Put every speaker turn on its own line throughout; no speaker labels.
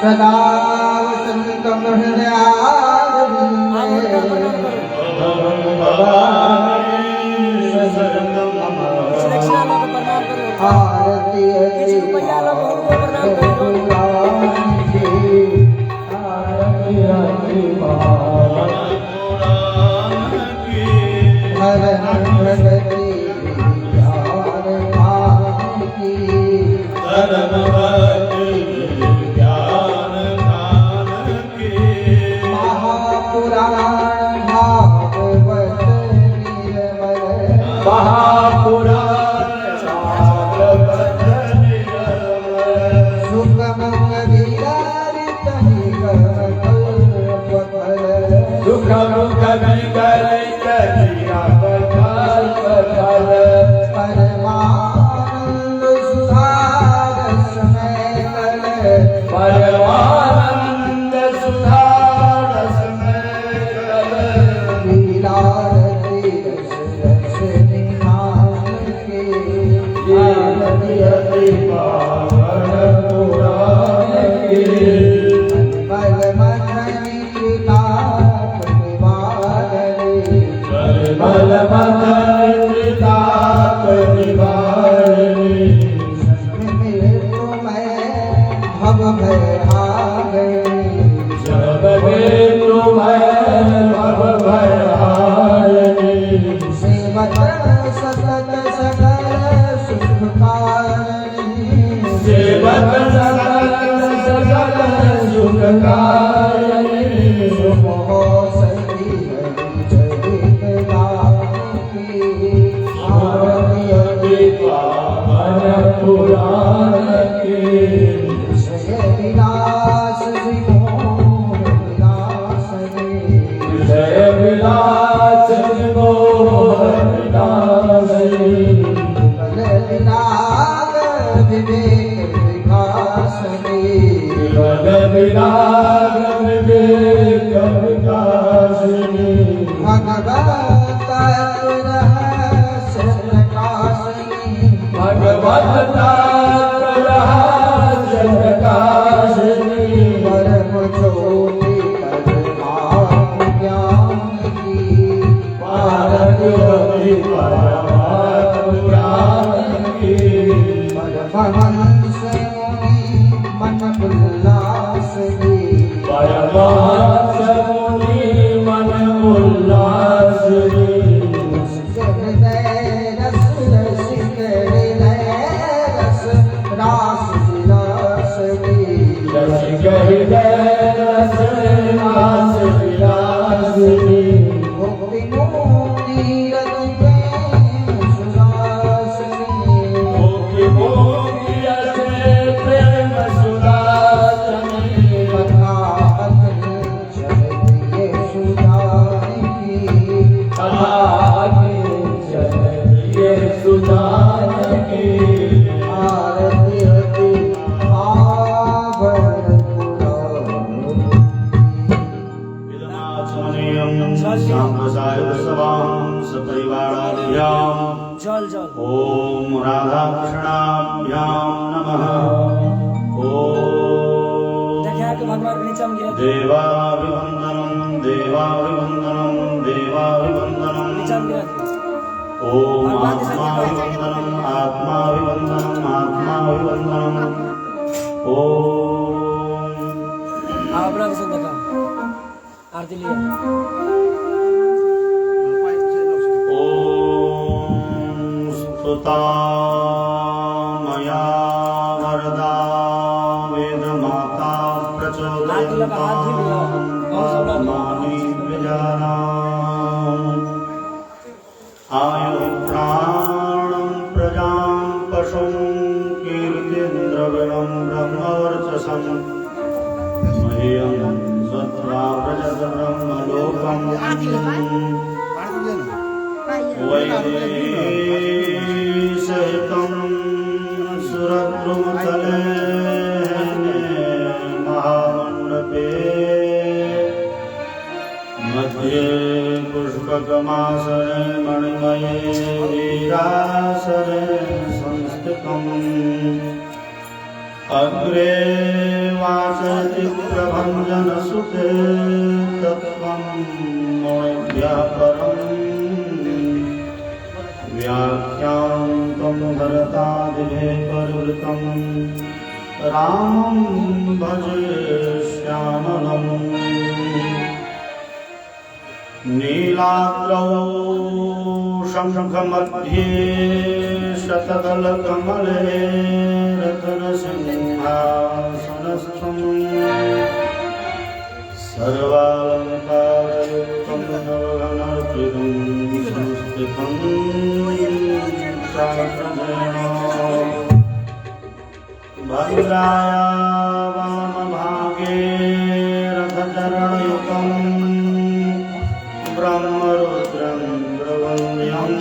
सदा वसंतम आरती ओम राधाकृष्णाभ्यां नमः। ओम देवाभिवंदनम देवाभिवंदनम देवाभिवंदनम। ओम आत्माभिवंदनम आत्माभिवंदनम आत्माभिवंदनम। ओम
आपला संदका आरती लिया।
स्तुता मया वरदा वेदमाता प्रचोदयामानि विजानामि। आयुः प्राणं प्रजां पशुं कीर्तीन्द्रविणं ब्रह्मवर्चसं मह्यं सत्त्वा प्रजत ब्रह्मलोकम् सहितं सुरद्रुमतले महामण्डपे मध्ये पुष्पकमासने मणिमये वीरासने संस्थितम् अग्रे वाचयति प्रभञ्जनसुते तत्त्वं मोभ्यः परम् व्याख्यान्तं भरतादिभिः परिवृतं रामं भजे श्यामलम् नीलाद्रौ शङ्खमध्ये शतदलकमले रत्नसिंहासनस्थम् सर्वालङ्कारयुक्तं नवघनर्पितं संस्थितं शास्त्रजयेन भद्राया वामभागे रथचरणयुतं ब्रह्मरुद्रं प्रवन्द्यं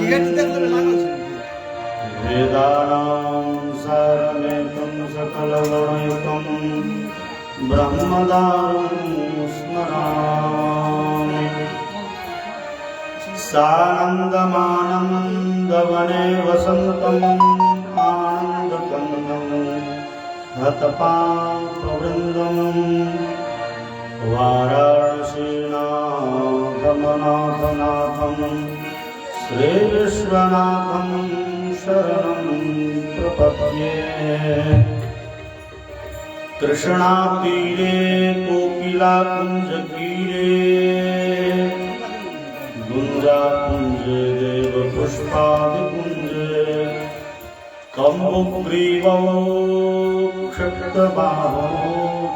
वेदानां सारमेकं सकलगुणयुतं ब्रह्मदारुं स्मरामि सानन्दमानन्दवने वसन्तम् आनन्दकन्दं हतपापवृन्दम् वाराणसीनाथमनाथनाथं श्रीविश्वनाथं शरणं प्रपद्ये कृष्णातीरे कोकिलाकुञ्जतीरे गुञ्जाकुञ्जे देवपुष्पादिकुञ्जे कम्बुग्रीवौ क्षिप्तबाहो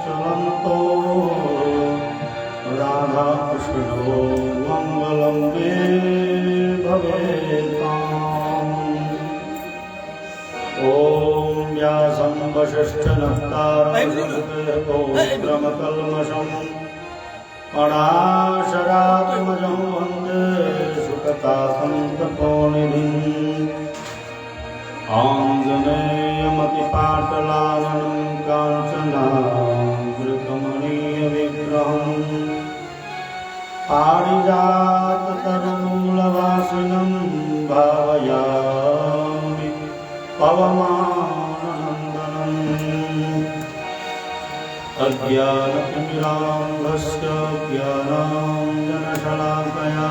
चलन्तो राधाकृष्णो मङ्गलं मे भवेताम् ॐ व्यासं वसिष्ठनप्तारमकल्मषम् अणाशरात्मजं वन्दे सुखतातं तपोनिधिम् आञ्जनेयमतिपाटलावनं काञ्चनाद्रिकमणीयविग्रहम् पारिजाततरुमूलवासिनं भावयामि पवमाननन्दनम् अज्ञानतिमिरान्धस्य ज्ञानाञ्जनशलाकया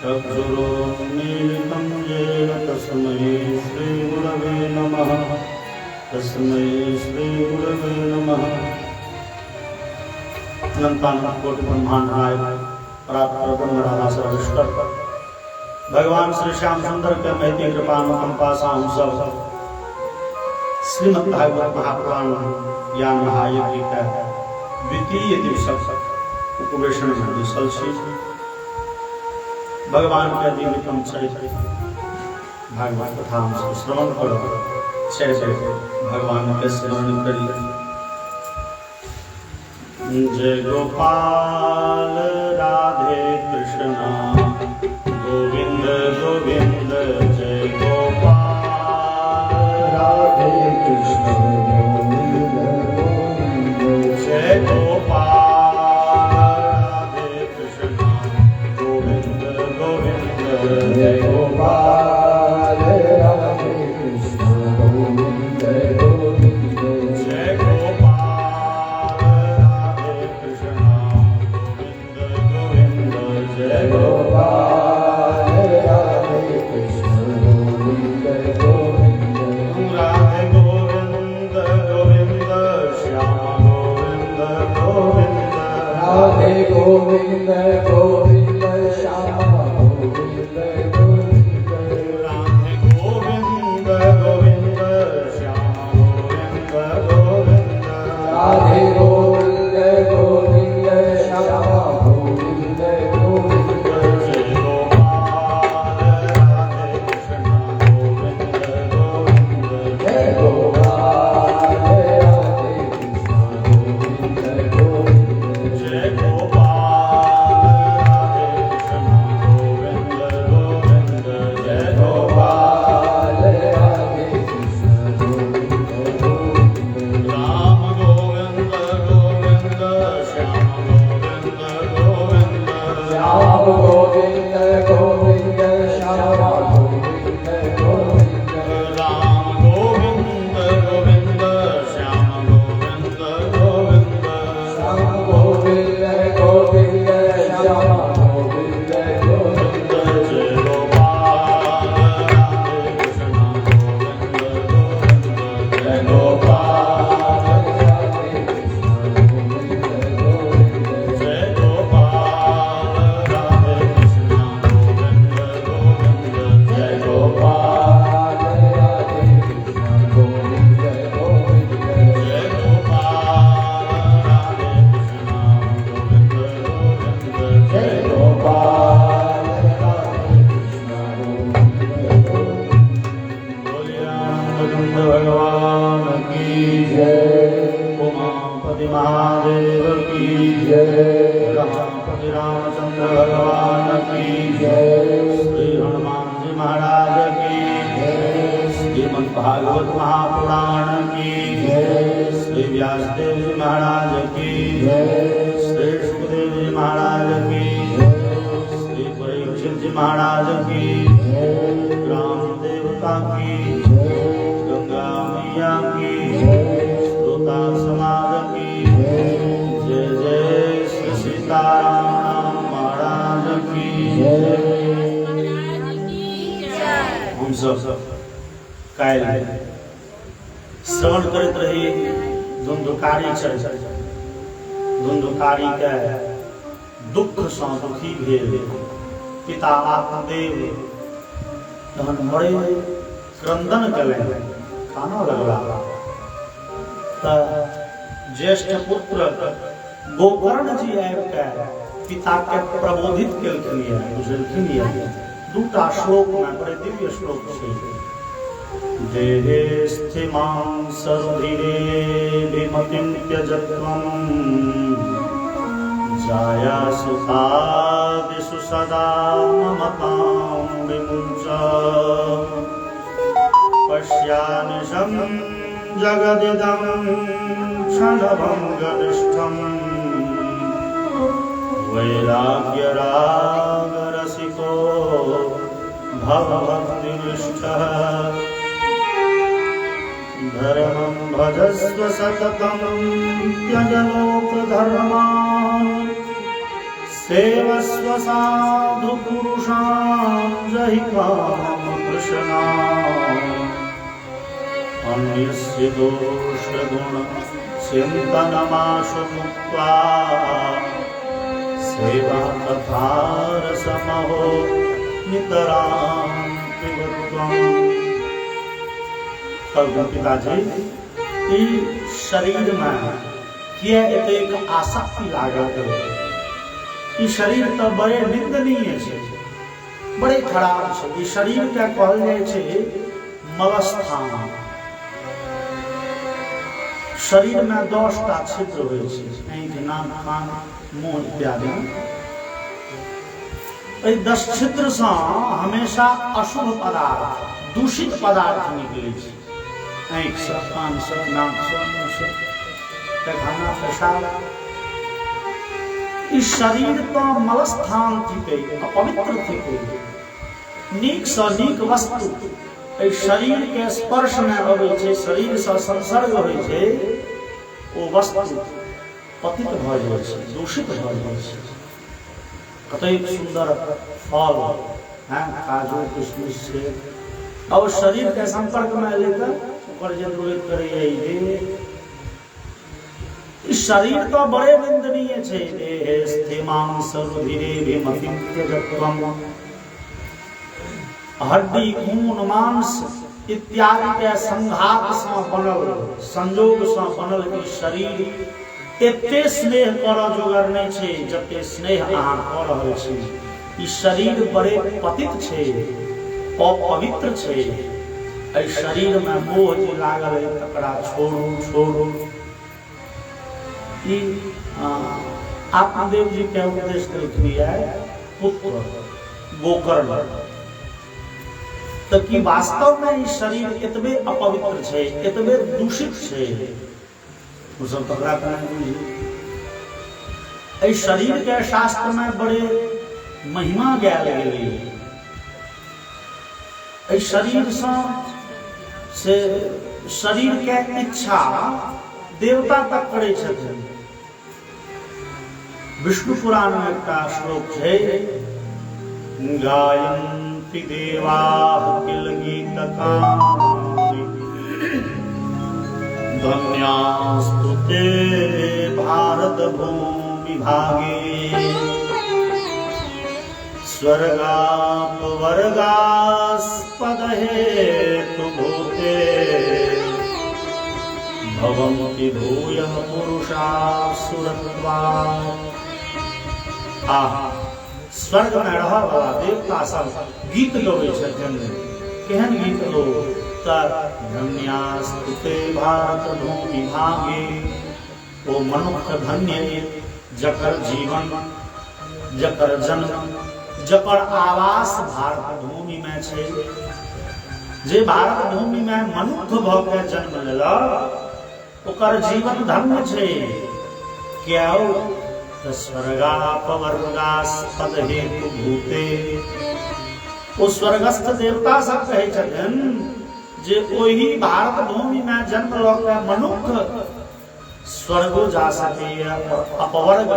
चक्षुरुन्मीलितं येन तस्मै श्रीगुरवे नमः तस्मै श्रीगुरवे नमः। अनंतानंत कोटि ब्रह्मांड नायक परात्पर ब्रह्मराधा सर्वेश्वर भगवान श्री श्याम सुंदर के महती कृपा अनुकंपा हम सब श्रीमद् भागवत महापुराण ज्ञान महायज्ञ का द्वितीय दिवस उपवेशन दिवसल भगवान के दिव्यतम चरित्र भागवत कथा हम श्रवण करो जय जय भगवान के स्मरण करी। जय गोपाल राधे कृष्ण गोविंद गोविंद जय गोपाल राधे कृष्ण गोविंद गोविंद जय गोपाल राधे कृष्ण गोविंद गोविंद जय गोपाल राधे कृष्ण गोविंद गोविंद जय गोपाल राधे कृष्ण गोविंद गोविंद जय गोपाल राधे कृष्ण गोविंद गोविंद राधे गोविंद गोविंद श्याम गोविंद गोविंद राधे गोविंद गोविंद श्याम गोविंद गोविंद राधे गोविंद गोविंद श्याम गोविंद गोविंद राधे गोविंद गोविंद श्याम गोविंद गोविंद जय गोपाल राधे कृष्ण गोविंद गोविंद जय गोपाल राधे कृष्ण गोविंद गोविंद जय गोपाल रमापति रामचंद्र भगवान की श्री हनुमान जी महाराज की श्रीमद् भागवत महापुराण की श्री व्यासदेव जी महाराज की श्री सुखदेव जी महाराज की श्री परीक्षित जी महाराज की ग्राम देवता की गंगा मैया की श्रोता समाज की जय जय श्री सीताराम महाराज की हम सब कायल श्रवण करते रही धुंधुकारी चर्चा धुंधुकारी के दुख से दुखी भेल पिता आत्मदेव तहन बड़े क्रंदन कले खाना लगला ज्येष्ठ पुत्र गोकर्ण जी आबि के पिता के प्रबोधित केलखिन बुझलखिन दूटा श्लोक में बड़े दिव्य श्लोक छै देहे स्थिमां सरुधिरे विमतिं त्यजत्वं जाया सुखादिषु सदा ममतां विमुञ्च पश्यानिशं जगदिदं क्षणभङ्गनिष्ठं वैराग्यरागरसिको भवभक्तिनिष्ठः धर्मं भजस्व सततं त्यज लोकधर्मान् सेवस्व साधु पुरुषान् जहि कामकृष्णान् अन्यस्य दोषगुण चिन्तनमाशु मुक्त्वा सेवा तथा रसमहो नितरां पिबत्वम्। पिताजी ई शरीर में किया एतेक आसक्ति लागत ई शरीर तो बड़े निंदनीय है बड़े खराब है ई शरीर के कहल जाय छै मलस्थान शरीर में 10 टा छिद्र होय छै आँखि नाक कान मुंह इत्यादि ए 10 छिद्र से हमेशा अशुभ पदार्थ दूषित पदार्थ निकले छै आँख से कान से नाक से मुंह से पैखाना पेशाब इस शरीर तो मलस्थान थी अपवित्र थी नीक से नीक वस्तु इस शरीर के स्पर्श में अबै छै शरीर से संसर्ग होय छै ओ वस्तु पतित भ जाय छै दूषित भ जाय छै कतेक सुंदर फल हैं काजू किशमिश से अब शरीर के संपर्क में लेकर ऊपर जरूरत करे इस शरीर तो बड़े निंदनीय छै देहे स्थिमां सरुधिरे विमतिं त्यजत्वम् हड्डी खून मांस इत्यादि के संघात से बनल संयोग से बनल ई शरीर एते स्नेह कर जोगर नहीं छै जते स्नेह अहाँ कर रहल छी ई शरीर बड़े पतित छै अपवित्र छै ए शरीर में मोह जे लागल है तकरा छोड़ू छोड़ू ई आत्मदेव जी के उपदेश देलखिन पुत्र गोकर्ण तो कि वास्तव में ई शरीर एतबे अपवित्र छै एतबे दूषित छै ओ सब तकरा ए शरीर के शास्त्र में बड़े महिमा गायल गेलै ए शरीर से शरीर के इच्छा देवता तक करे छथिन विष्णु पुराण में एक श्लोक है गायन्ति देवाः किल गीतकानि धन्यास्तु ते भारत भूमि भागे स्वर्गापवर्गास्पद हेतु भूते भवन्ति भूयः पुरुषासुरत्वात्। स्वर्ग में रह वाला देवता सब गीत गबै छथिन केहन गीत लो धन्यास्तु ते भारत भूमि भागे ओ मनुष्य धन्य जकर जीवन, जकर जन्म, जकर आवास भारत भूमि में छे, जे भारत भूमि में मनुष्य भ के जन्म लेलक ओकर जीवन धन्य छे। क्यों तो स्वर्गापवर्गास्पद हेतु भूते, ओ स्वर्गस्थ देवता सब कहे छथिन जे ओही भारत भूमि में जन्म ल के मनुष्य स्वर्गो जा सके और अपवर्ग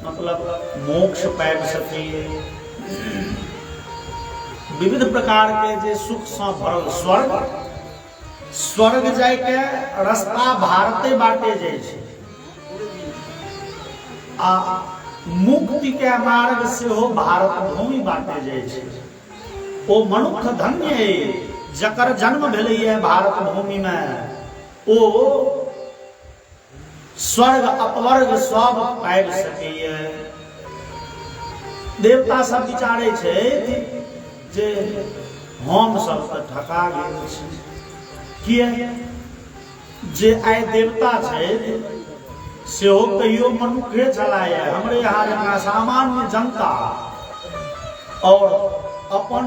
मतलब मोक्ष पाबि सके। विविध प्रकार के जे सुख से भरल स्वर्ग, स्वर्ग जाय के रास्ता भारते बाटे जाय छे आ मुक्ति के मार्ग से हो भारत भूमि बाटे जाय छे। ओ मनुष्य धन्य है जकर जन्म भेलै है भारत भूमि में, ओ स्वर्ग अपवर्ग सब पाबि सकैए। देवता सब विचारे छे जे हम सब तऽ ठका गेल छी, किया जे आइ देवता छै सेहो कहियो मनुष्य छलाए। हमरे यहाँ जकाँ सामान्य जनता और अपन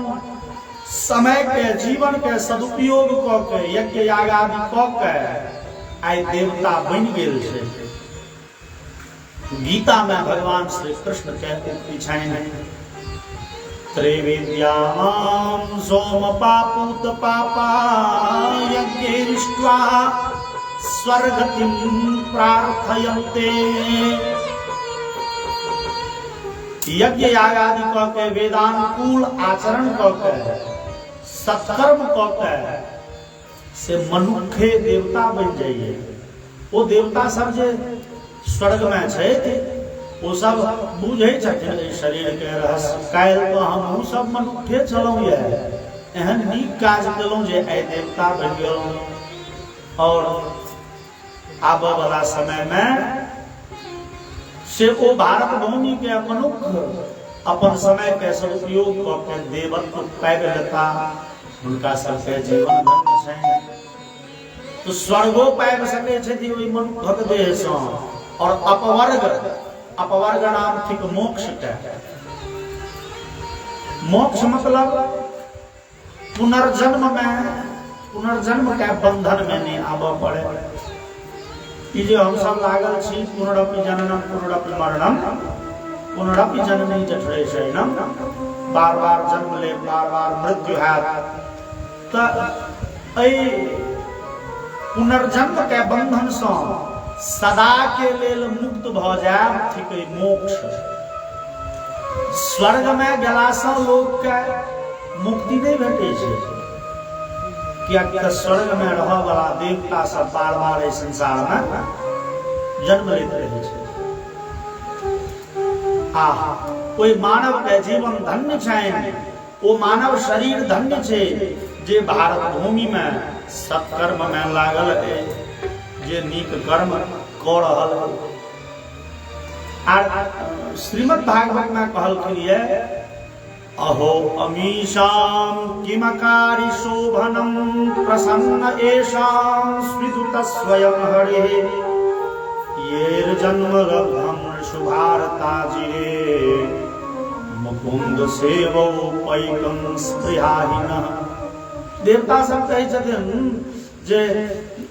समय के जीवन के सदुपयोग क के यज्ञ याग आदि क के आइ देवता बनि गेल छै। गीता में भगवान श्री कृष्ण के उक्ति छनि त्रैवेद्याम सोम पापूत पापा यज्ञेष्ट्वा स्वर्गतिं प्रार्थयन्ते। यज्ञ याग आदि क के वेदानुकूल आचरण क के सत्कर्म क के से मनुष्य देवता बन जाइए। वो देवता सब जे स्वर्ग में छै वो सब बुझे छथिन शरीर के रहस्य। काल्हि तो हमहूँ सब मनुष्य छलहुँ ये एहन नीक काज केलहुँ जे आइ देवता बन गेलहुँ। और आबऽ वाला समय में से ओ भारत भूमि के मनुष्य अपन समय के सदुपयोग क के देवत्व पाबि लेता, उनका सबके जीवन धन्य छनि। तो स्वर्गो पाबि सकै छथि ओहि मनुष्यक देह सँ। और अपवर्ग, अपवर्ग नाम थिक मोक्ष के। मोक्ष मतलब पुनर्जन्म में, पुनर्जन्म के बंधन में नहीं आबऽ पड़े। ई जे हम सब लागल छी पुनरपि जननम पुनरपि मरणम पुनरपि जननी जठरे शयनम, बार बार जन्म ले बार बार मृत्यु हैत, त एहि पुनर्जन्म के बंधन से सदा के लेल मुक्त भ जायब थिक मोक्ष। स्वर्ग में गेला से लोक के मुक्ति नहीं भेटे छै, कियाकि स्वर्ग में रह वाला देवता सब बार बार इस संसार में जन्म लेते रहे छै। कोई मानव के जीवन धन्य छनि, वो मानव शरीर धन्य छे जे भारत भूमि में सत्कर्म में लागल है, जे नीक कर्म क रहल है। आर श्रीमद् भागवत में कहलखिन ये अहो अमीशां किमकारी शोभनं प्रसन्न एषां स्विदुत स्वयं हरिः येर्जन्म लब्धं शुभारताजिरे मुकुंद सेवो पैकं स्पृहाहिनः। देवता सब कहै छथिन जे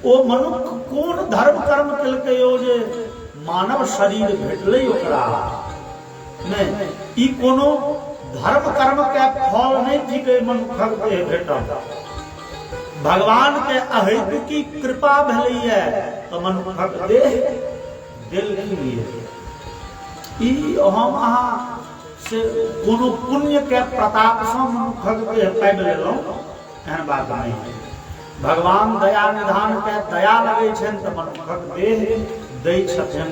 ओ मनुष्य कोन धर्म कर्म केलकै ओ जे मानव शरीर भेटलै ओकरा। नहीं, ई कोनो धर्म कर्म के फल नहीं थी मनुष्यक देह भेटल, भगवान के अहेतुकी कृपा भेलैया तो मनुष्यक देह देलखिन। ई हम अहाँ से कोनो पुण्य के प्रताप से मनुष्यक देह पाबि लेलहुँ एहन बात नहीं है। भगवान दया निधान के दया लगे छनि तो मनुष्यक देह दै छथिन।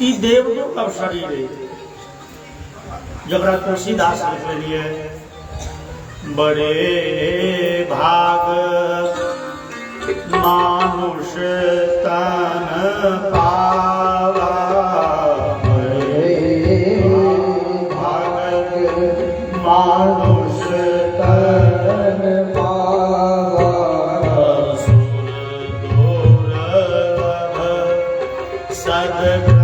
ई देवलोक शरीर है जगरा तुलसीदास लिख लिए बड़े भाग मानुष तन पावा, बड़े भाग मानुष तन पावा, सुर दुर्लभ सद्ब्रह्म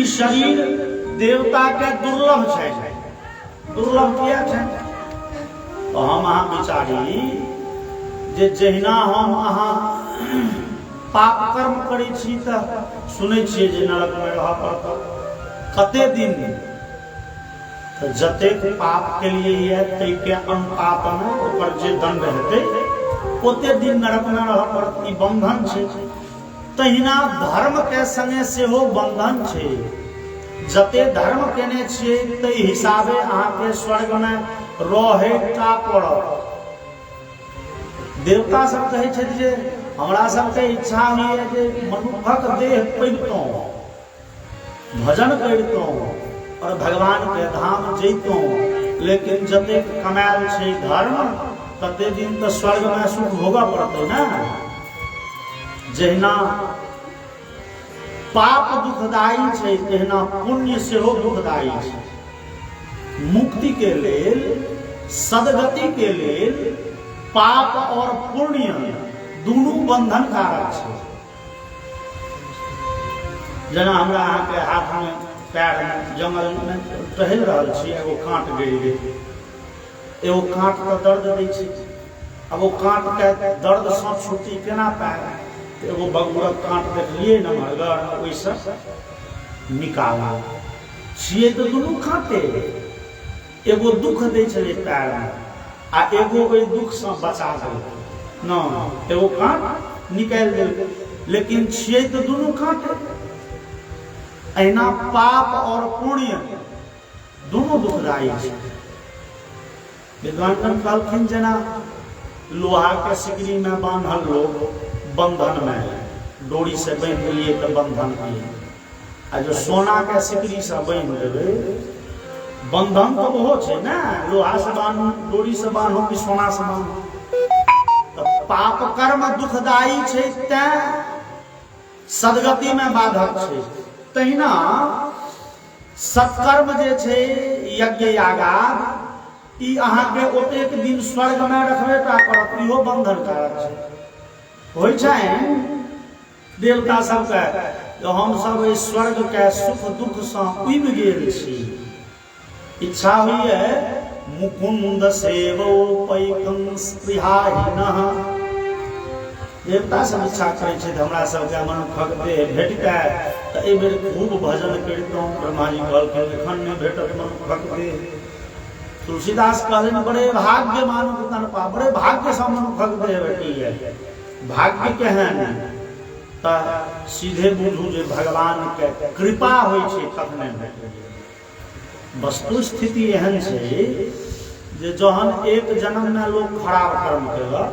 शरीर देवता के दुर्लभ है। दुर्लभ किया है तो हम अहाँ विचारी जे जहिना हम अहाँ पाप कर्म करै छी त सुनै छियै जे नरक में रह पड़त कते दिन, तो जतेक पाप के लिए ये तै के अनुपात में ओकर जे दंड हेतै ओते दिन नरक में रह पड़त। ई बंधन छै। तहिना धर्म के संगे सेहो बंधन छै। जते धर्म केने छियै तै हिसाबे अहाँ के स्वर्ग में रहे टा पड़त। देवता सब कहै छै जे हमरा सबके इच्छा होइए जे मनुखक देह पैबतौं, भजन करितौं और भगवान के धाम जैतौं, लेकिन जते कमायल छै धर्म तते दिन तो स्वर्ग में सुख भोगऽ पड़तै ना। जहिना पाप दुखदायी छै तहिना पुण्य सेहो दुखदायी छै। मुक्ति के लेल, सदगति के लेल पाप और पुण्य दुनू बंधन कारक छै। जेना हमरा अहाँ के हाथ में पैर में जंगल में टहल रहल छी, एगो कांट गिर गेल, एगो कांट तो दर्द दै छै। अब वो कांट के दर्द से छुट्टी केना पाए? एगो बगुरक कांट देखलिए नमहरगर, ओइसे निकाला छिए तो दुनू कांटे एगो दुख दै छलै पैर में आ एगो ओइ दुख से बचा देलकै न, एगो कांट निकाल देलकै, लेकिन छिए तो दुनू कांटे। अहिना पाप और पुण्य दोनों दुखदायी छै। विद्वान कहलखिन जेना लोहा के सिकड़ी में बांधल लोग बंधन में डोरी से बांध लिए तो बंधन किए, आ जो सोना के सिकड़ी से बांध देवे बंधन तो वो छै ना, लोहा से बांधो, डोरी से बांधो कि सोना से बांधो। तो पाप कर्म दुखदायी छै तै सदगति में बाधक छै। तहिना सत्कर्म जे छै यज्ञ यागाद ई अहाँ के ओतेक दिन स्वर्ग में रखबे टा करत, इहो बंधन कारक छै। होइ छै देवता सबके जो हम सब स्वर्ग के सुख दुख से उब गेल छी, इच्छा होइए मुकुंद सेवो पैकं स्पृहाहिनः। देवता सब इच्छा करै छै हमरा सबके मनुखक देह भेटतै तऽ एहि बेर खूब भजन करितौं। ब्रह्मा जी कहलखिन एखन नहि भेटत मनुखक देह। तुलसीदास कहलनि बड़े भाग्य मानुख तनपा, बड़े भाग्य से मनुखक देह भेटैए। भाग्य केहन तऽ सीधे बुझू जे भगवान के कृपा होइ छै तखने भेटैए। वस्तु स्थिति एहन छै जे जहन एक जन्म में लोग खराब कर्म केलक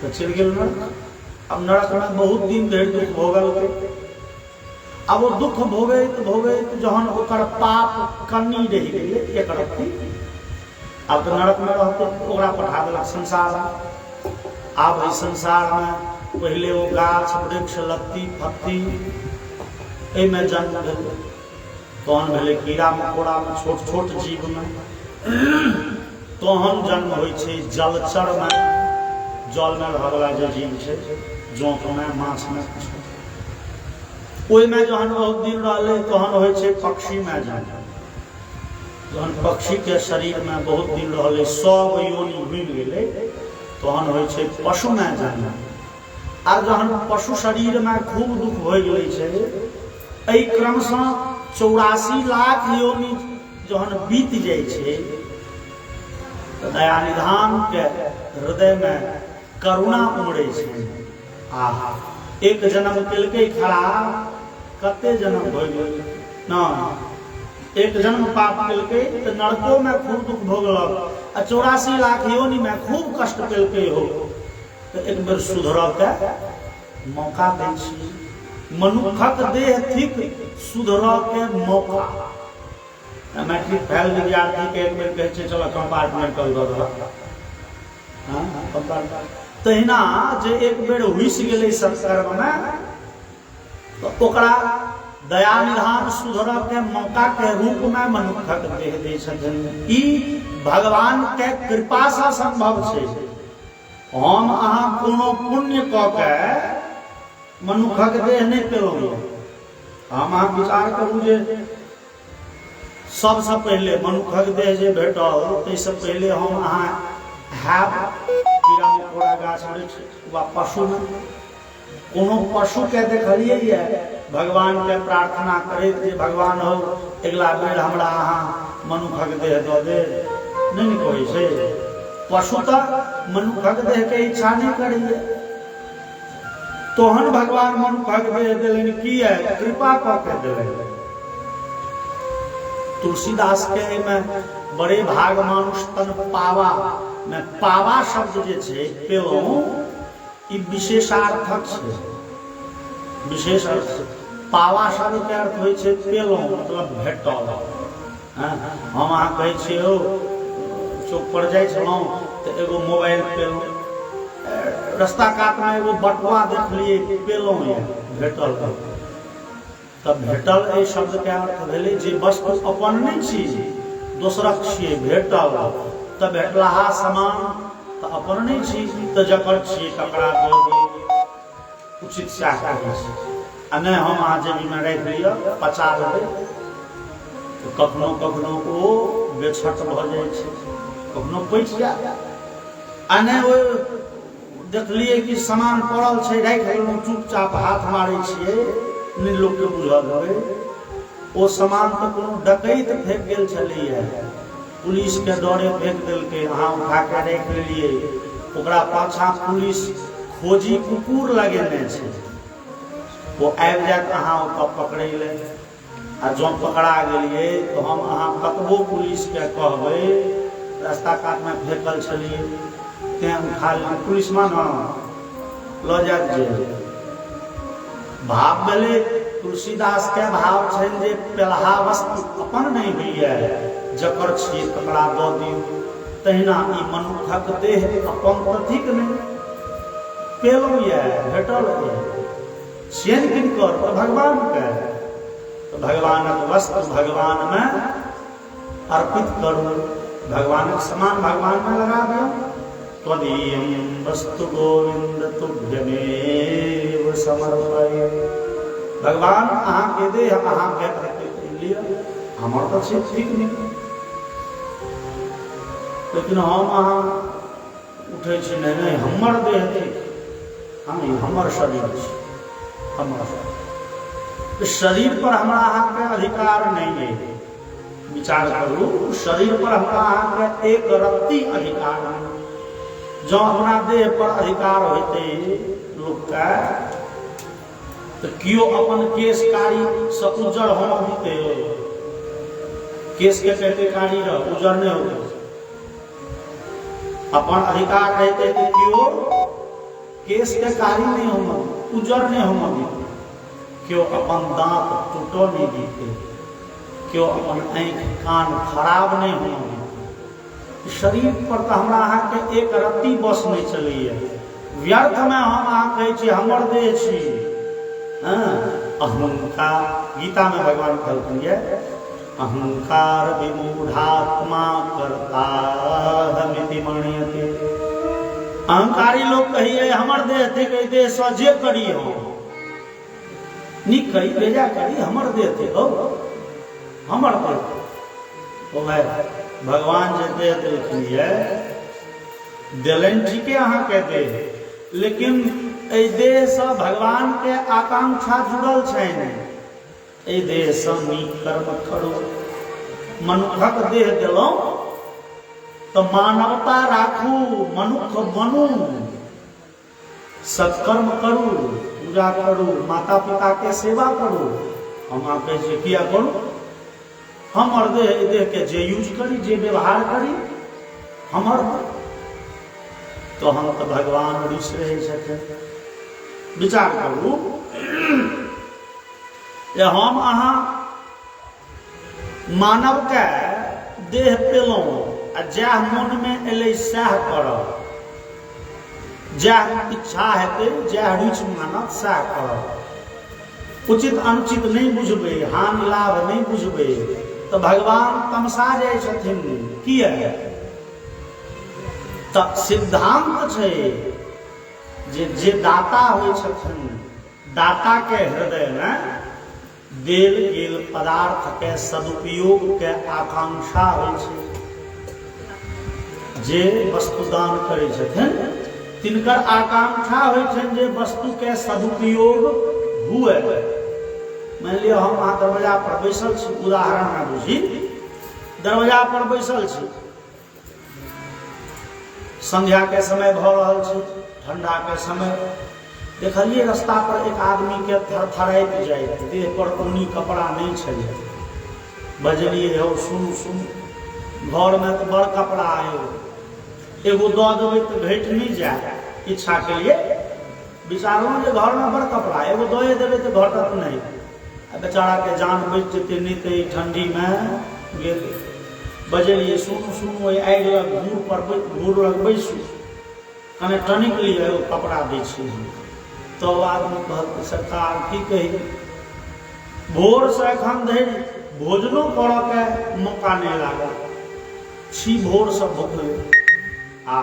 तो चलि गेल नरक। अब नरक में बहुत दिन धरि दुख भोगल। अब वो दुख भोगैत भोगैत जहन ओकर पाप कनी रहि गेलै एक रत्ती, अब तो नरक में रहते, ओकरा पठा देलक संसार। आब एहि संसार में पहले वो गाछ वृक्ष लत्ती फत्ती एहिमे जन्म भेल, तहन भेलै कीड़ा मकोड़ा में, छोट छोट जीव में, तहन जन्म होइ छै जलचर में, जल में रह वाला जे जीव छै, जोंक में, माछ में, ओहिमे जहन बहुत दिन रहलै तहन होइ छै पक्षी में जन्म। जहन पक्षी के शरीर में बहुत दिन रहलै, सब योनि घुमि गेलै, तहन होइ छै पशु में जन्म। आ जहन पशु शरीर में खूब दुख हो गेलै छै, एहि क्रम से 84 लाख योनि जहन बीत जाइ छै तऽ दया निधान के हृदय में करुणा उमड़ै छै। आ एक जन्म केलकै खराब, कते जन्म हो गेल न, एक जन्म पाप केलकै तऽ नरको में खूब दुख भोगलक, आ 84 लाख योनि में खूब कष्ट पेलकै हो, तो एक बेर सुधरऽ के मौका दै छी। मनुखक देह थिक सुधरऽ के मौका। मैट्रिक फेल विद्यार्थी के एक बेर कहै छै चलो कंपार्टमेंटल दऽ दहक, तहिना जे एक बेर हुइस गेलै सत्कर्म में तो ओकरा दया निधान सुधरऽ के मौका के रूप में मनुखक देह दै छथिन। ई भगवान के कृपा से संभव छै। हम अहाँ कोनो पुण्य कऽ के मनुखक देह नहि पेलहुँ, हम अहाँ विचार करू जे सबसे पहले मनुखक देह जे भेटल ताहिसँ पहले हम अहाँ हैब कीड़ा मकोड़ा गाछ वृक्ष वा पशु कोनो पशु के देखलिए ये भगवान के प्रार्थना करैत जे भगवान हो अगला बेर हमरा अहाँ मनुखक देह दऽ दे, नहीं कहै छै। पशु तऽ मनुखक देह के इच्छा नहीं करैए, तोहन भगवान मनुखक देह देलनि, की है कृपा कऽ के देलनि। तुलसीदास के में बड़े भाग मानुष तन पावा में पावा शब्द जे छै पेलहुँ ई विशेषार्थक छै, विशेष अर्थ। पावा शब्द के अर्थ होइ छै पेलहुँ मतलब भेटल। हम अहाँ कहै छियै ओ चौक पर जाइ छलहुँ तऽ एगो मोबाइल पेलहुँ, रास्ता कात में एगो बटुआ देखलिए पेलहुँ ये भेटल। तब भेटल एहि शब्द के अर्थ भेलै जे वस्तु अपन नहीं छी दोसरक छियै भेटल। तऽ भेटलाहा समान तऽ अपन नहीं छी तऽ जकर छियै तकरा दऽ दी उचित सएह कहै छै। आ नहि हम अहाँ जेबी में राखि लिअ पचा लेबै तऽ कखनो कखनो ओ बेछट भऽ जाइ छै, कखनो पैच जाय। आ नहि ओ देखलिए कि सामान पड़ल छै राखि लेलहुँ चुपचाप हाथ मारै छियै नहीं लोग के बुझल है ओ सामान तो कोनो डकैत फेंक गेल छलैया, पुलिस के डरे फेंक देलकै, अहाँ उठा के राख लेलिए, ओकरा पाछा पुलिस खोजी कुकुर लगेने छै, वो आबि जायत अहाँ ओकरा पकड़ै ले। आ जो पकड़ा गेलिए तो हम अहाँ कतबो पुलिस के कहबै रास्ता काट में फेंकल छलिए तें उठा लेलिए, पुलिस माना लऽ जायत जेल। भाव भेलै तुलसीदास के भाव छनि जे पेलहा वस्तु अपन नहीं होइए जकर छियै तकरा दऽ दियौ। तहिना ई मनुखक देह अपन कथिक नहीं पेलहुँ ये भेटल ये छियनि किनकर तऽ भगवान के। तो भगवानक वस्तु भगवान में अर्पित करू, भगवानक समान भगवान में लगा दियौ। त्वदीयं वस्तु गोविंद तुभ्यमेव समर्पये। भगवान अहाँ के देह अहाँ के अर्पित लिया, हमर तो छै ठीक नहीं। लेकिन हम अहाँ उठे छी नहीं हमर देह ठीक, हम हमर शरीर छै, हमर शरीर पर हमरा अहाँ के अधिकार नहीं है। विचार करू शरीर पर हमरा अहाँ के एक रत्ती अधिकार नहीं। जो अपना देह पर अधिकार होते लोग का तो कियो अपन केस कारी से उज्जर हम होते केस के कहते कारी रह उज्जर नहीं होते। अपन अधिकार रहते तो कियो केस के कारी नहीं हम उज्जर नहीं हम क्यों अपन दांत टूटो नहीं दीते, क्यों अपन आँख कान खराब नहीं हो। शरीर पर तो हमरा अहाँ के एक रत्ती बस नहीं चलैया। व्यर्थ में हम अहाँ कहै छी हमर देह छी। अहंकार गीता में भगवान कहलखिन ये अहंकार विमूढ़ात्मा कर्ता हमिति मणियते। अहंकारी लोग कहिए हमर देह थे कही देह से जे करी हो नीक करी बेजा करी हमर देह थे हो हमर देह। भगवान जे देह देलखिन ये देलनि ठीके अहाँ के देह, लेकिन एहि देह से भगवान के आकांक्षा जुड़ल छनि। एहि देह से नीक कर्म करू। मनुखक देह देलहुँ तो मानवता राखू, मनुख बनू, सत्कर्म करू, पूजा करू, माता पिता के सेवा करू। हम आप किया करू हमर देह के जे यूज करी जे व्यवहार करी हमर तो हम तो भगवान ऋष रहे छथिन। विचार करू जे हम अहाँ मानव के देह पेलहुँ आ जह मन में एलै सएह करब, जह इच्छा हेतै जह रुचि मानत सएह करब। उचित अनुचित नहीं बुझबै, हानि लाभ नहीं बुझबै तो भगवान तमसा जाय छथिन। किया तऽ सिद्धांत छै जे दाता होइ छथिन दाता के हृदय में देल गेल पदार्थ के सदुपयोग के आकांक्षा होइ छै। जे वस्तु दान करै छथिन तिनकर आकांक्षा होइ छनि जे वस्तु के सदुपयोग हुए। मान लिअ हम अहाँ दरवाजा पर बैसल छी, उदाहरण में बुझी, दरवाजा पर बैसल छी, संध्या के समय भ रहल छै, ठंडा के समय, देखलिए रास्ता पर एक आदमी के थरथराइत जाए, देह पर ऊनी कपड़ा नहीं छलै, बजलिए हो सुन सुन, घर में तो बड़ कपड़ा आयो, एगो दऽ देबै तो घट नहीं जाए, इच्छा के लिए विचारलहुँ जे घर में बड़ कपड़ा, एगो दए देबै तो घटत नहीं, बेचारा के जान बच जेतै, नहीं तो ठंडी में गेल, बजलिए सुनू सुनू, आगि लग घूर पर घूर लग बैसू, कने टनिक लिअ, एगो कपड़ा दै छी। तो आदमी कहत सरकार की कही, भोर से एखन धरि भोजनो करऽ के मौका नहीं लागल छी, भोर से भूखले आ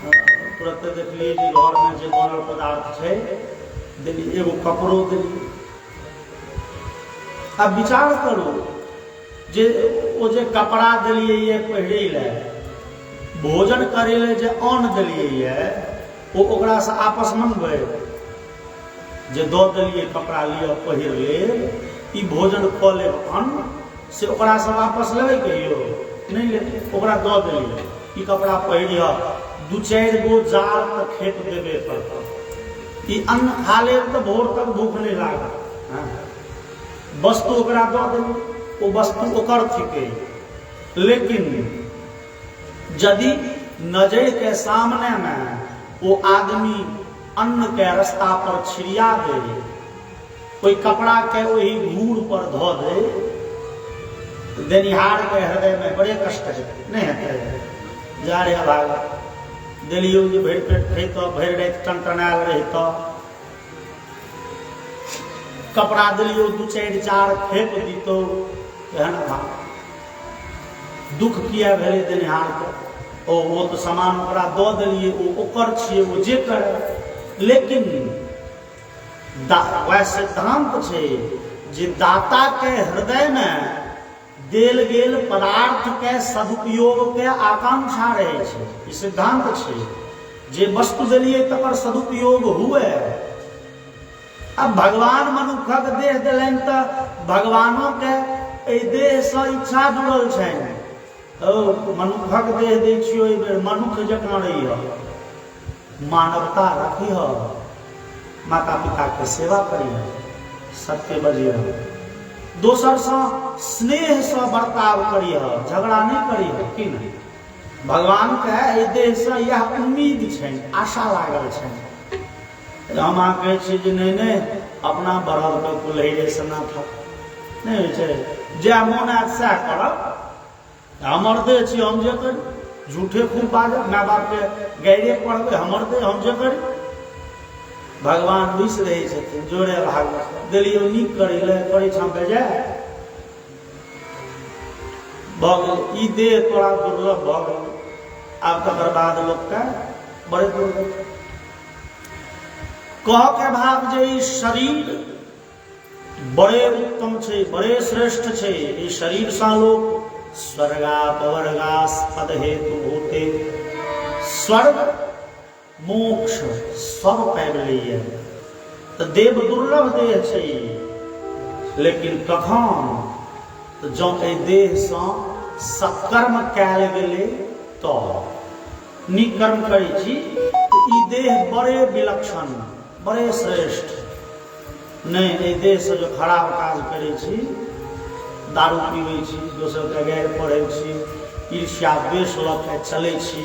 तुरंत देखलिए जे घर में जे बनल पदार्थ छै देली, एगो कपड़ो देली। अब विचार करू जे ओ जे कपड़ा देलिए ये पहिरे ले, भोजन करे ले जे अन्न देलिए ये, ओ ओकरा से आपस मनबै जे दऽ देलिए कपड़ा लिअ पहिर ले, ई भोजन कऽ लेब अन्न से ओकरा से वापस लेबै कहियो नहीं ले, ओकरा दऽ देलिए ई कपड़ा पहिरिह, दू चारि गो जाल तक खेत देबे पड़त, ई अन्न खा लेब तो भोर तक भूख नहीं लागत। वस्तु ओकरा दऽ देली, वो वस्तु ओकर थिके, लेकिन यदि नजर के सामने में वो आदमी अन्न के रास्ता पर छिड़िया दे, कोई कपड़ा के वही घूर पर धो दे, देनिहार के हृदय में बड़े कष्ट नहीं हेतै, जा रे भाग देलियो जे भरि पेट खैत, भरि राति टनटनायल रहित, कपड़ा दिलियो दू चारि चार खेप दीतो, एहन भाग दुख किया भेले देनिहार के, वो तो सामान ओकरा दऽ देलिए, वो ओकर छिए, वो जे करे, लेकिन वह सिद्धांत छै जे दाता के हृदय में देल गेल पदार्थ के सदुपयोग के आकांक्षा रहे छै, ई सिद्धांत छै जे वस्तु देलिए तकर सदुपयोग हुए। अब भगवान मनुखक देह दिलनि तो भगवानों के एहि देह से इच्छा जुड़ल छनि, मनुखक देह दै छियो, एहि बेर मनुख जकाँ रहिह, मानवता रखिह, माता पिता के सेवा करिह, सत्य बजिह, दोसर से स्नेह से बर्ताव करिह, झगड़ा नहीं करिह, कि नहीं। भगवान के एहि देह से यह उम्मीद छनि, आशा लागल छनि। हम अहाँ कहै छी जे नहीं नहीं अपना बढ़ल के कुल्हैरे से ना था नहीं होइ छै, जे मोन आयत सएह करब, हमर देह छी हम जे करी, झूठे खूब बाजब, माय बाप के गाइरे पढ़बै, हमर देह हम जे करी। भगवान बुझ रहे छथिन, जोड़े भाग देलियो नीक करै ले, करै छाँ बेजाय भऽ गेल, ई देह तोरा दुर्लभ भऽ गेल, आब तकर बाद लोक के बड़े दुर्लभ कह के भाव जे ई शरीर बड़े उत्तम छे, बड़े श्रेष्ठ छे, ई शरीर सा लोक स्वर्गापवर्गास्पद हेतु भूते, स्वर्ग मोक्ष सब पाबि लैए, तो देव दुर्लभ देह छे, लेकिन कखन तो जँ एहि देह सँ सत्कर्म कयल गेलै तो नीक कर्म करै छी, तो ई देह बड़े विलक्षण, बड़े श्रेष्ठ नहीं, एहि देह से जो खराब काज करै छी, दारू पीबै छी, दोसर के गारि पढ़ै छी, ईर्ष्या द्वेष लऽ के चलै छी,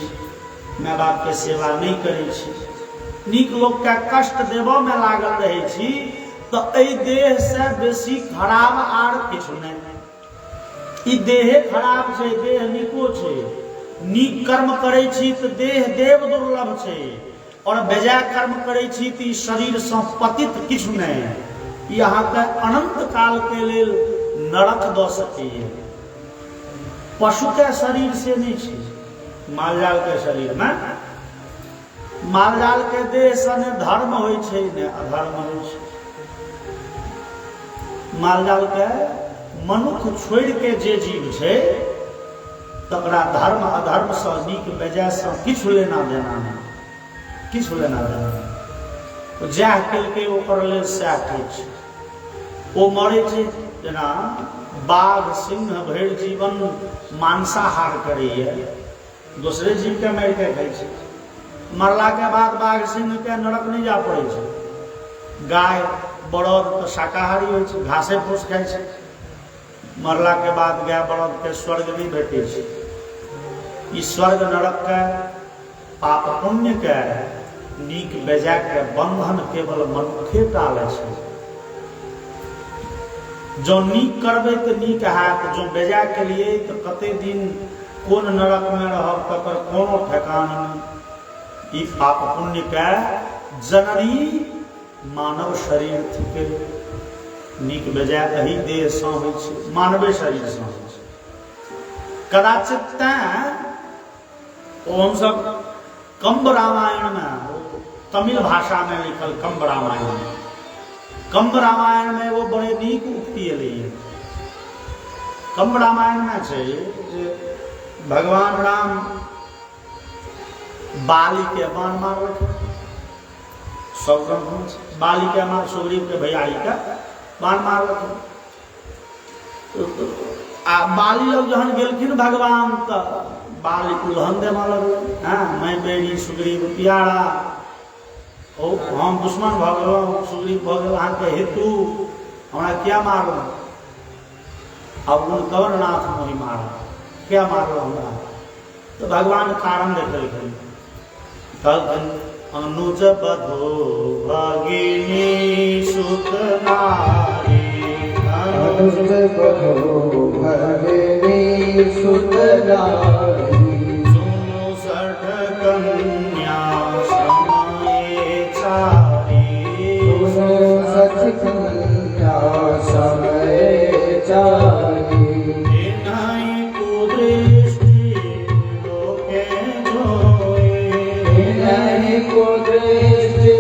माय बाप के सेवा नहीं करै छी, नीक लोक के कष्ट देबऽ में लागल रहै छी, तो एहि देह से बेसी खराब आर किछु नहीं। ई देहे खराब छै, देह नीको छै, नीक कर्म करै छी तो देह देव दुर्लभ छै, और बेजाय कर्म करै छी तो ई शरीर सँ पतित किछु नहीं, ई अहाँके अनंत काल के लेल नरक दऽ सकैए। पशु के शरीर से नहीं छै, मालजाल के शरीर में, मालजाल के देह से ने धर्म होइ छै ने अधर्म होइ छै, मालजाल के मनुख छोड़ के जे जीव छै तकरा धर्म अधर्म से नीक बेजाय से किछु लेना देना नहीं, किछु लेना देना नहीं। तो जएह केलकै ओकर लेल सएह ठीक छै। ओ मरै छै जेना बाघ सिंह भरि जीवन मांसाहार करैए, दोसरे जीव के मारि के खाइ छै, मरला के बाद बाघ सिंह के नरक नहीं जा पड़े छै। गाय बड़द तो शाकाहारी होइ छै, घासे फूस खाइ छै, मरला के बाद गाय बड़द के स्वर्ग नहीं भेटे छै। ई स्वर्ग नरक के पाप पुण्य के नीक बेजाय के बंधन केवल मनुखे टालै छै। जो नीक करबै तो नीक हैत, जो बेजाय के लिए तो कते दिन कोन नरक में रहब तकर कोनो ठेकान नहीं। ई पाप पुण्य के जननी मानव शरीर थिके, नीक बेजाय एही देह सँ होइ छै, मानवे शरीर सँ होइ छै। कदाचित तें हम सब कंब रामायण में, तमिल भाषा में लिखल कंब रामायण, कंब रामायण में वो बड़े नीक उक्ति एलैए। कंब रामायण में छै जे भगवान राम बाली के बाण मारलखिन, सब बाली के मार सुग्रीव के भैयारी के बाण मारलखिन। आ बाली लोग जहन गेलखिन भगवान तो बाली उल्हन दे लगल, हाँ मैं बेरी सुग्रीव प्यारा, ओ हम दुश्मन भ गेलहुँ, सुग्रीव भ गेल अहाँके हेतु, हमरा क्या मारल? अब उन कवन नाथ मोहि मारा, क्या मारल हमरा? तो भगवान कारण देखलखिन, कहलखिन अनुज बधो भगिनी सुत नारी,
अनुज बधो भगिनी सुत नारी,
सुनु सठ कन्या समय चारी,
सुनु सठ कन्या समय चारी,
इन्हीं कुदृष्टि लोके जोई,
इन्हीं कुदृष्टि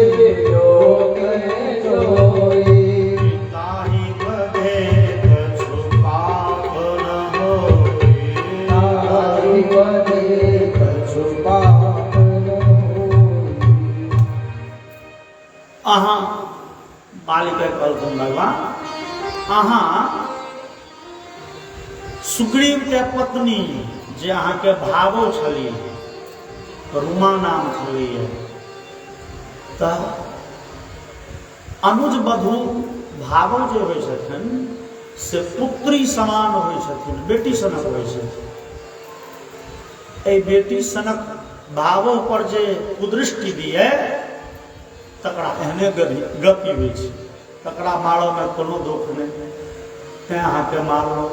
लोके जोई,
ताहि बधे कछु पाप न होई,
ताहि बधे कछु पाप न होई।
अहाँ बालिका कहलखिन भगवान अहाँ सुग्रीव के पत्नी जे अहाँ के भावो छली, रुमा नाम छलिए, तऽ अनुज बधू भावो जे होइ छथिन से पुत्री समान होइ छथिन, बेटी सनक होइ छथिन। एहि बेटी सनक भावो पर जे कुदृष्टि दिए तकरा एहने गति होइ छै, तकरा मारऽ में कोनो दुख नहीं, तें अहाँके मारलहुँ।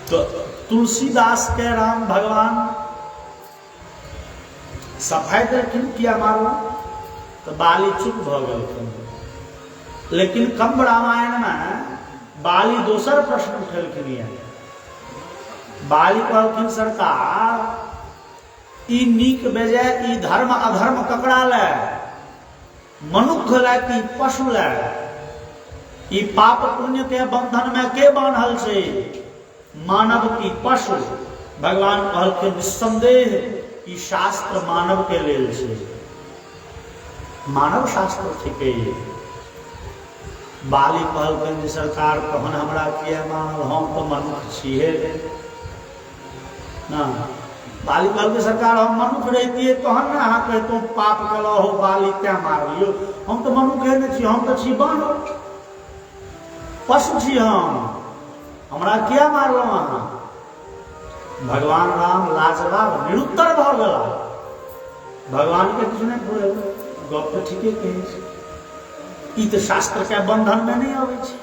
तो तुलसीदास के राम भगवान सफाई देलखिन किया मारलहुँ, तो बाली चुप भ गेलखिन। लेकिन कंब रामायण में बाली दोसर प्रश्न उठेलखिन ये, बाली कहलखिन सरकार ई नीक बेजाय ई धर्म अधर्म ककरा ले, मनुख ले कि पशु ले? ई पाप पुण्य के बंधन में के बांधल छै, मानव की पशु? भगवान कहलखिन निस्संदेह ई शास्त्र मानव के लेल छै, मानव शास्त्र थिके। बाली कहलखिन जे सरकार तहन हमरा किया मानल, हम तो मनुख छिहे ना। बाली कहलखिन सरकार हम मनुख रहितियै तहन ने अहाँ कहितहुँ पाप केलहुँ हो बाली क्या मारलियो, हम तो मनुखे नहि छी, हम तो छी बानर, पशु छी हम, हमरा किया मारलहुँ अहाँ? भगवान राम लाजवाब निरुत्तर भ गेला। भगवान के किछु नहीं बोले, गप तो ठीके कहै छै, ई तो शास्त्र के बंधन में नहीं आबै छै।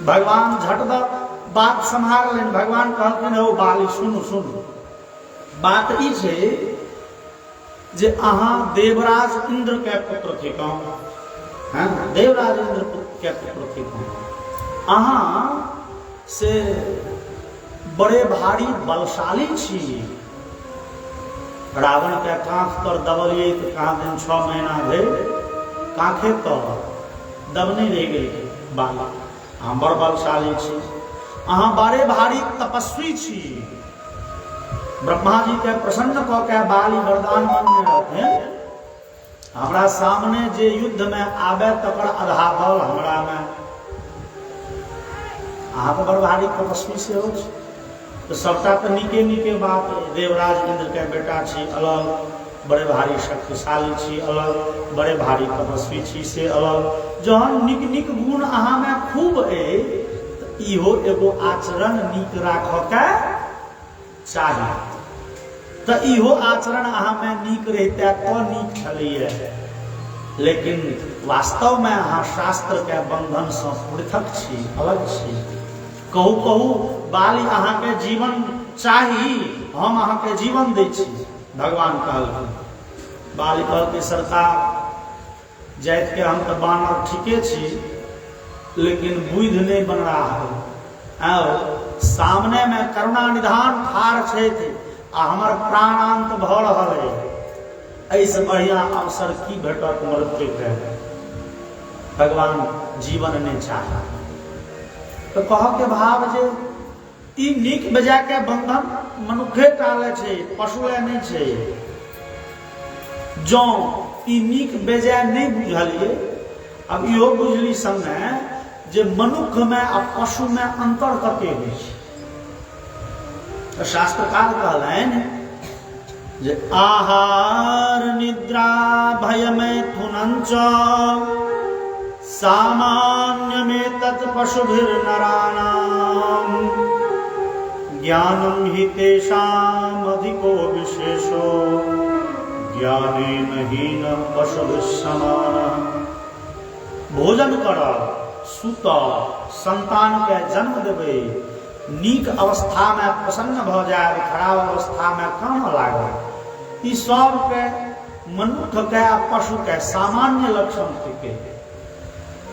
भगवान झटद बात सम्हार लेन। भगवान कहलखिन हो बाली सुनु सुनु, बात ई छै जे अहाँ देवराज इंद्र के पुत्र थिकहुँ, हाँ देवराज इंद्र के पुत्र थिकहुँ, अहाँ से बड़े भारी बलशाली छी। रावण के कांख पर दबलिए तो कहाँ दिन 6 महीना भेल, कांखे पर दब नहीं रह गई। बाली अहाँ बड़ बलशाली छी, अहाँ बड़े भारी तपस्वी छी। ब्रह्मा जी के प्रसन्न कऽ के बाली वरदान मांगने रहथिन, हमरा सामने जे युद्ध में आबे तकर आधा बल हमरा में। अहाँ तो बड़ भारी तपस्वी से हो, तो सबटा तो नीके नीके बात है। देवराज इंद्र के बेटा छी अलग, बड़े भारी शक्तिशाली छी अलग, बड़े भारी तपस्वी छी से अलग। जहन नीक नीक गुण अहाँ में खूब है, तो इहो एगो आचरण नीक राखऽ के चाही। तो इहो आचरण अहाँ में नीक रहते तो नीक छलिए, लेकिन वास्तव में अहाँ शास्त्र के बंधन से पृथक छी, अलग छी। कहू कहू बाली अहाँ के जीवन चाही, हम अहाँ के जीवन दै छी। भगवान कहलखिन, बाली कहलकै सरकार जाइत के हम तो बानर ठीके छी, लेकिन बुद्धि नहीं बन रहा है। और सामने में करुणा निधान ठाढ़ छथि आ हमर प्राणांत भ रहल है, ऐसे बढ़िया अवसर की भेटत मृत्यु के। भगवान जीवन नहीं चाहे तो कह के भाव जे ई नीक बेजा के बंधन मनुखे टाले छे, पशुए नहीं छे। जो ई नीक बेजा नहीं बुझलिए, अब इहो बुझली संगे जे मनुख में आ पशु में अंतर कते होइ छै। तो शास्त्रकार कहलनि जे आहार निद्रा भय मैथुनंच सामान्य में तत्पशुभिर नराणाम ज्ञानम हि तेषाम अधिको विशेषो ज्ञानेन हीन पशुभिः समानः। भोजन करब, सुतब, संतान के जन्म देबै, नीक अवस्था में प्रसन्न भ जाए, खराब अवस्था में काम लागल, ई सब के मनुख के आ पशु के सामान्य लक्षण थिके।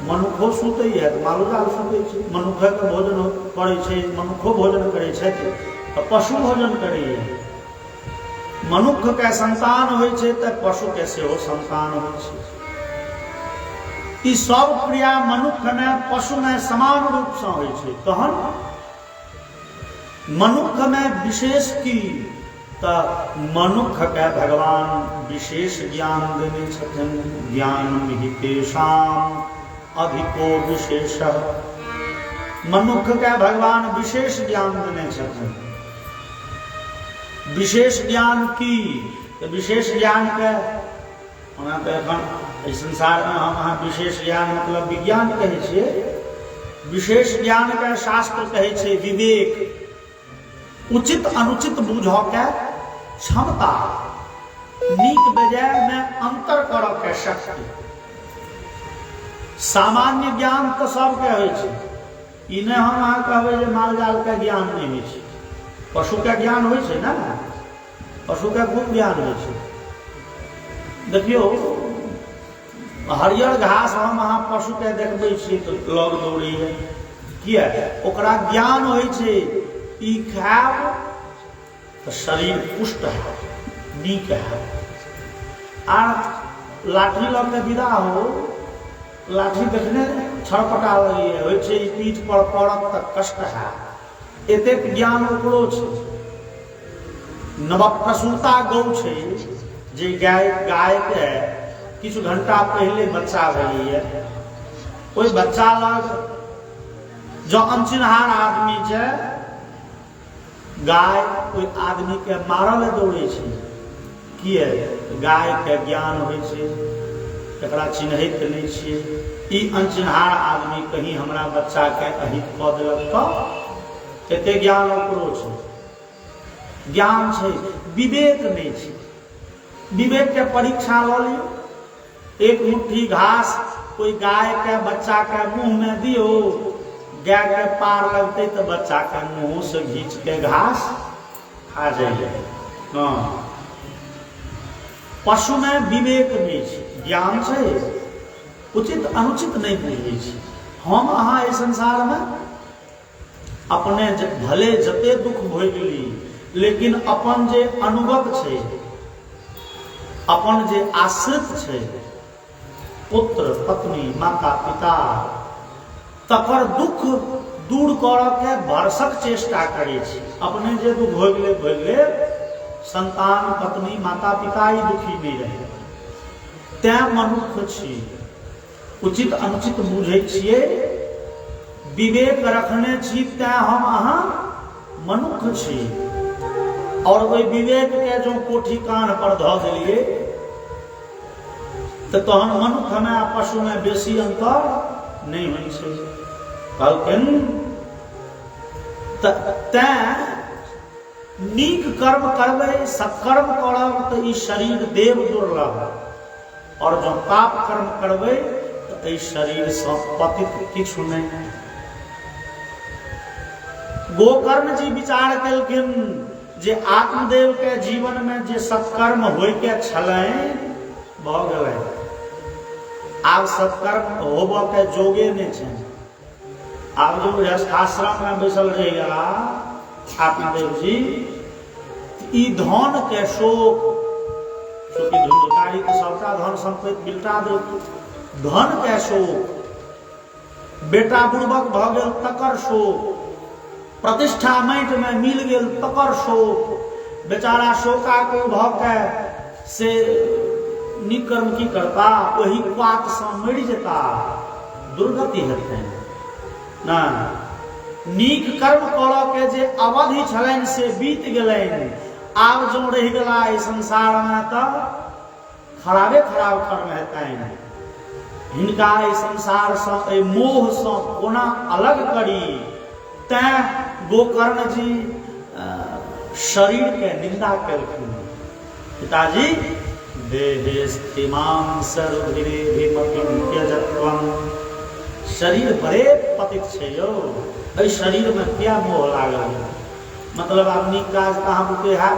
मनुखो सुतै है तो मालूजाल सुतै छै, मनुख के भोजन करै छै, मनुखो भोजन करै छै तो पशु भोजन करै है। मनुख के संतान होइ छै तो पशु के सेहो संतान होइ छै। ई सब क्रिया मनुख में पशु में समान रूप से होइ छै। तहन मनुख में विशेष की, तो मनुख के भगवान विशेष ज्ञान देने छथिन। ज्ञानम हि तेषाम अधिको विशेष, मनुख के भगवान विशेष ज्ञान देने छथिन। विशेष ज्ञान की, तो विशेष ज्ञान के ओना तो एखन संसार में हम अहाँ विशेष ज्ञान मतलब विज्ञान कहै छियै। विशेष ज्ञान के शास्त्र कहै छै विवेक, उचित अनुचित बुझऽ के क्षमता, नीक बेजाय में अंतर करऽ के शक्ति। सामान्य ज्ञान तो सबके होइ छै, ई नहि हम अहाँ कहबै जे मालजाल के ज्ञान नहीं होइ छै। पशु के ज्ञान होइ छै ना, पशु के खूब ज्ञान होइ छै। देखियो हरियर घास हम अहाँ पशु के देखबै छी तो लग दौड़ैए, किया ओकरा ज्ञान होइ छै ई खायब तो शरीर पुष्ट है, नीक है। आ लाठी लग के विदा हो, लाठी देखने छड़पटा लगी होइ छै, पीठ पर पड़त तक कष्ट है, एतेक ज्ञान ओकरो छै। नवप्रसूता गौ छै जे गाय के किछु घंटा पहले बच्चा भेलै, ओहि बच्चा लग जो अनचिन्हार आदमी छै, गाय कोई आदमी के मारल दौड़े छै। किए? गाय के ज्ञान होइ छै, एकरा चिन्हैत नहीं छियै, ई अनचिन्हार आदमी कहीं हमरा बच्चा के अहित कऽ देलक तऽ एते ज्ञान ओकरो छै। ज्ञान छै, विवेक नहीं छै। विवेक के परीक्षा लऽ लियो, एक मुट्ठी घास कोई गाय के बच्चा के मुंह में दियो, गाय के पार लगते तो बच्चा के मुंह से घींच के घास खा जाइए। हाँ, पशु में विवेक नहीं छै, ज्ञान छै, उचित अनुचित नहीं बुझै छै। हम अहाँ इस संसार में अपने भले जते दुख भोगली, लेकिन अपन जे अनुगत छै, अपन जे आश्रित छै, पुत्र पत्नी माता पिता तकर दुख दूर करऽ के भरसक चेष्टा करै छी। अपने जे दुख भोगले संतान पत्नी माता पिता ही दुखी नहीं रहे, तैं मनुख छी। उचित अनुचित बुझै छियै, विवेक रखने छी, तैं हम अहाँ मनुख छी। और ओहि विवेक के जो कोठी कान पर धऽ देलियै तऽ तहन मनुख में आ पशु में बेसी अंतर नहीं होइ छै। कहलखिन तैं नीक कर्म करबै, सत्कर्म करब तऽ ई शरीर देव दुर्लभ, और जो पाप कर्म करबै तऽ एहि शरीर से पतित किछु नहीं। गोकर्ण जी विचार केलखिन जे आत्मदेव के जीवन में जे सत्कर्म होय के छलनि भऽ गेलै, आब सत्कर्म होबऽ के जोगे नहीं छै। आब जो आश्रम में बैसल रह गेला आत्मदेव जी, ई धन के शोक, चूंकि धुंधकारी के सबटा धन संपत्ति बिलटा दे, धन के शोक, बेटा बुड़बक भऽ गेल तकर शोक, प्रतिष्ठा माटि में मिल गेल तकर शोक, बेचारा शोकाकुल भऽ के से नीक कर्म की करता, वही क्वाक से मरि जेता, दुर्गति हेतनि ना। नीक कर्म करऽ के जे अवधि छलनि से बीत गेलनि, आब जो रहि गेला एहि संसार में तऽ खराबे खराब कर्म हेतनि। हिनका एहि संसार से, एहि मोह से कोना अलग करी, तैं गोकर्ण जी शरीर के निंदा केलखिन। पिताजी देहेस्तिमां सर्वभिरेभिमपिं त्यजत्वं, शरीर बड़े पतित छै यौ, एहि शरीर में क्या मोह लागल, मतलब आप नीक काज कहाँ बुते है।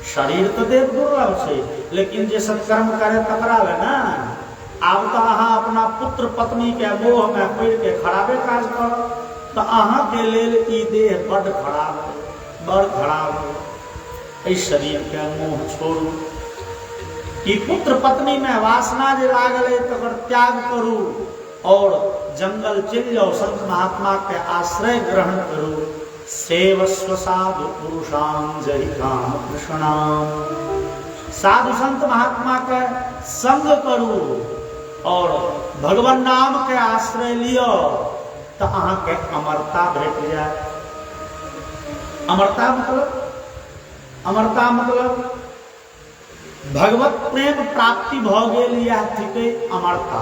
शरीर तो देव दुर्लभ छै, लेकिन जे सत्कर्म करे तकरा ले ना। आब तो अहाँ अपना पुत्र पत्नी के मोह में पड़ के खराबे काज कर, तो अहाँ के लेल ई देह बड़ खराब, बड़ खराब। एहि शरीर के मोह छोड़ू, ई पुत्र पत्नी में वासना जे लागल है तकर त्याग करू, और जंगल चल जाओ, संत महात्मा के आश्रय ग्रहण करो। सेवस्व साधु पुरुषां जहि काम कृष्णाम, साधु संत महात्मा के संग करू और भगवान नाम के आश्रय लियो, तो अहाँ के अमरता भेट जाए। अमरता मतलब भगवत प्रेम प्राप्ति भ गेल, यह थिके अमरता।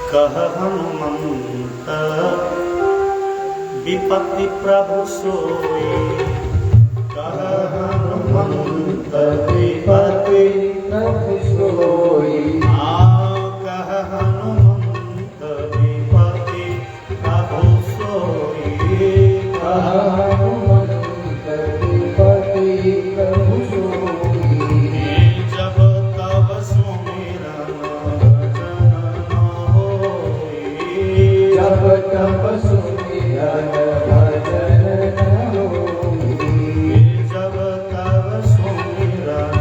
कह हनुमंत विपत्ति प्रभु सोई, कह हनुमंत विपत्ति प्रभु सोई, कह हनुमंत विपत्ति प्रभु सोई, कह हनुमंत विपत्ति प्रभु सोई। जब तब सुमिरन जब तब सुमिरन भजन न होई, जब तब सुमिरन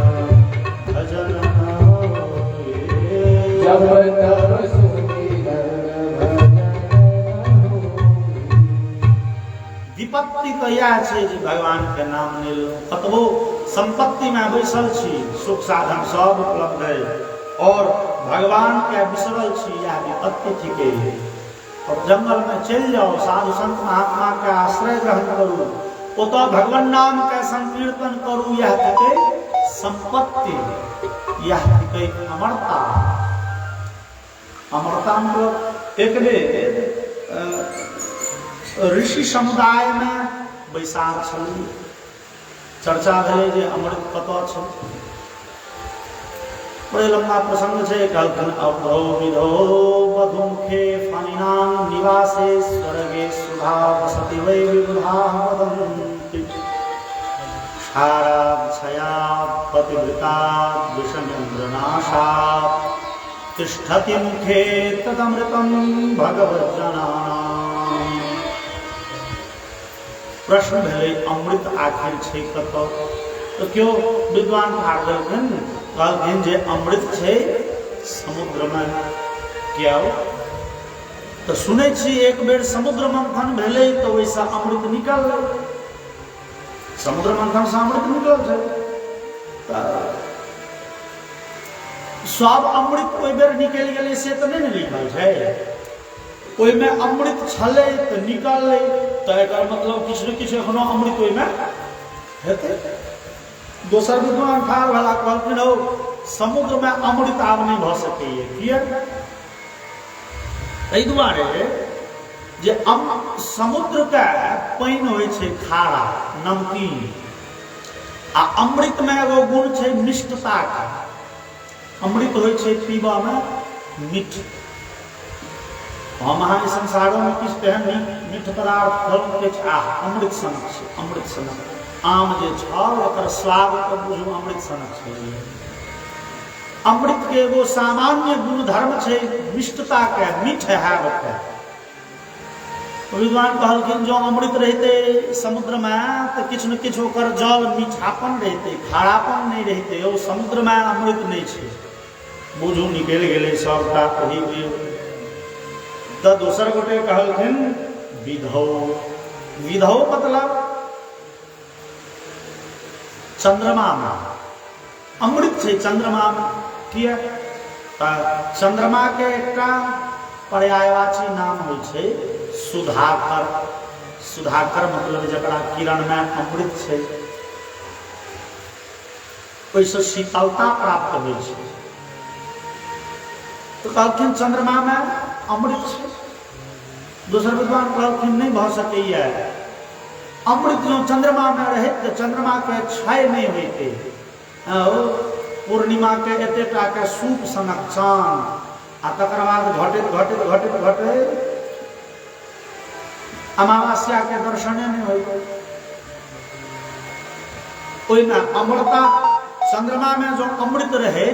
भजन न होई, जब तब सुमिरन भजन न होई। विपत्ति तो यह छै जे भगवान के नाम नहीं लो, कतबो संपत्ति में बैसल छी, सुख साधन सब उपलब्ध है, और भगवान के बिसरल छी, यह विपत्ति थिके। और जंगल में चल जाओ, साधु संत महात्मा के आश्रय ग्रहण करू, ओतऽ भगवान नाम के संकीर्तन करू, यह थिके संपत्ति, यह थिके अमरता। अमरता मतलब एक ऋषि समुदाय में बैसार छल, चर्चा भेलै जे अमृत कतऽ छै। बड़े लंबा प्रसंग है। कहलखिन अवधो विधो मधुमुखे फणिनां निवासे स्वर्गे सुधा वसति वै विबुधा वदन्ति। क्षाराक्षया पतिव्रता विषमेन्द्रनाशात् तिष्ठति मुखे तदमृतं भगवज्जनानां। प्रश्न भेलै अमृत आखिर छै कतऽ? तो क्यों विद्वान ठाड़ देलखिन, कहलखिन जे अमृत छै समुद्र में। क्या तो सुनै छी एक बेर समुद्र मंथन भेलै तो वैसा अमृत निकल, समुद्र मंथन से अमृत निकल छै। सब अमृत ओहि बेर निकल गेलै से तो नहीं लिखल छै, ओहिमे अमृत छलै तो निकललै, तो एकर मतलब किछु ने किछु एखनो अमृत ओहिमे हेतै। दोसर विद्वान ठाढ़ भेला कहलखिन हौ समुद्र में अमृत आब नहीं भ सकैए, किया एहि दुआरे जे समुद्र के पानि होइ छै खारा नमकीन, आ अमृत में एगो गुण छै मिष्टता के। अमृत होइ छै पीबा में मीठ। हम अहाँ संसारों में किछु तेहन मीठ पदार्थ फल के अमृत सनक छै, अमृत सनक। आम जे छल ओकर स्वाद के बुझू अमृत सनक छै। अमृत के एगो सामान्य गुणधर्म छै मिष्टता के, मीठ है के। विद्वान कहलखिन जो अमृत रहते समुद्र में तो किछु न किछु ओकर जल मीठापन रहते, खारापन नहीं रहते। ओ समुद्र में अमृत नहीं छै, बुझू निकल गेलै सबटा कही भी। तो दोसर गोटे कहलखिन विधौ। विधौ मतलब चंद्रमा में अमृत छै, चंद्रमा में। किया चंद्रमा के एकटा पर्यायवाची नाम होइ छै सुधाकर। सुधाकर मतलब जकरा किरण में अमृत छै, ओहिसँ शीतलता प्राप्त होइ छै। तो कहलखिन चंद्रमा में अमृत छै। दोसर विद्वान कहलखिन नहीं भ सकैए, अमृत जो चंद्रमा में रहे तो चंद्रमा के क्षय नहीं होते। पूर्णिमा के एतेटा के सूप सनक चांद, आ तकर बाद घटैत घटैत घटैत घटैत अमावस्या के दर्शने नहीं होइते। ओहिना अमृता चंद्रमा में जो अमृत रहे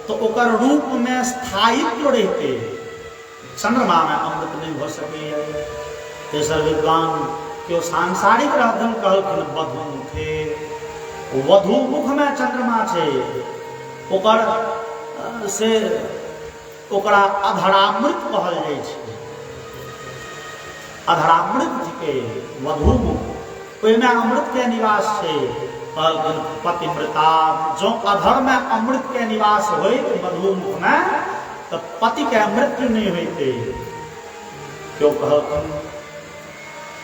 तो ओकर रूप में स्थायित्व रहते, चंद्रमा में अमृत नहीं हो सके। तेसर विद्वान क्यों सांसारिक रहन कहलखिन वधुमुखे। वधुमुख में चंद्रमा छै, ओकर से ओकरा अधरामृत कहल जाइ छै। अधरामृत के वधुमुख, ओहिमे अमृत के निवास छै। पतिव्रता जो अधर में अमृत के निवास होय वधुमुख में तो पति के मृत्यु नहीं होते। क्यों कहलखिन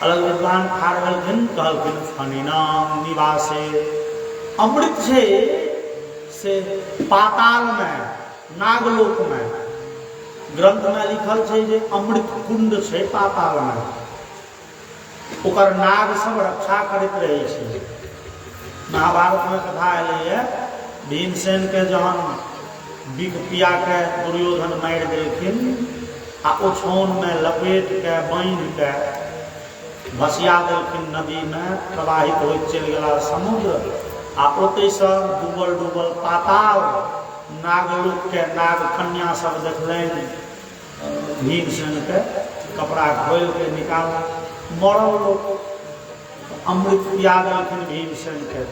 अलग विद्वान ठाढ़ भेलखिन, कहलखिन फणिनाम निवासे। अमृत छै से पाताल में, नागलोक में। ग्रंथ में लिखल छै जे अमृत कुंड छै पाताल में, ओकर नाग सब रक्षा करैत रहे छै। महाभारत में कथा एलैए भीमसेन के जहन बिख पिया के दुर्योधन मारि देलखिन, आ ओछौन में लपेट के बांध के भसिया देलखिन नदी में, प्रवाहित होइत चलि गेला समुद्र। आ ओतै से डूबल डूबल पाताल नागलोक के नाग कन्या सब देखलनि भीमसेन के, कपड़ा खोल के निकाल मरल लोग। अमृत पिया देलखिन भीमसेन के,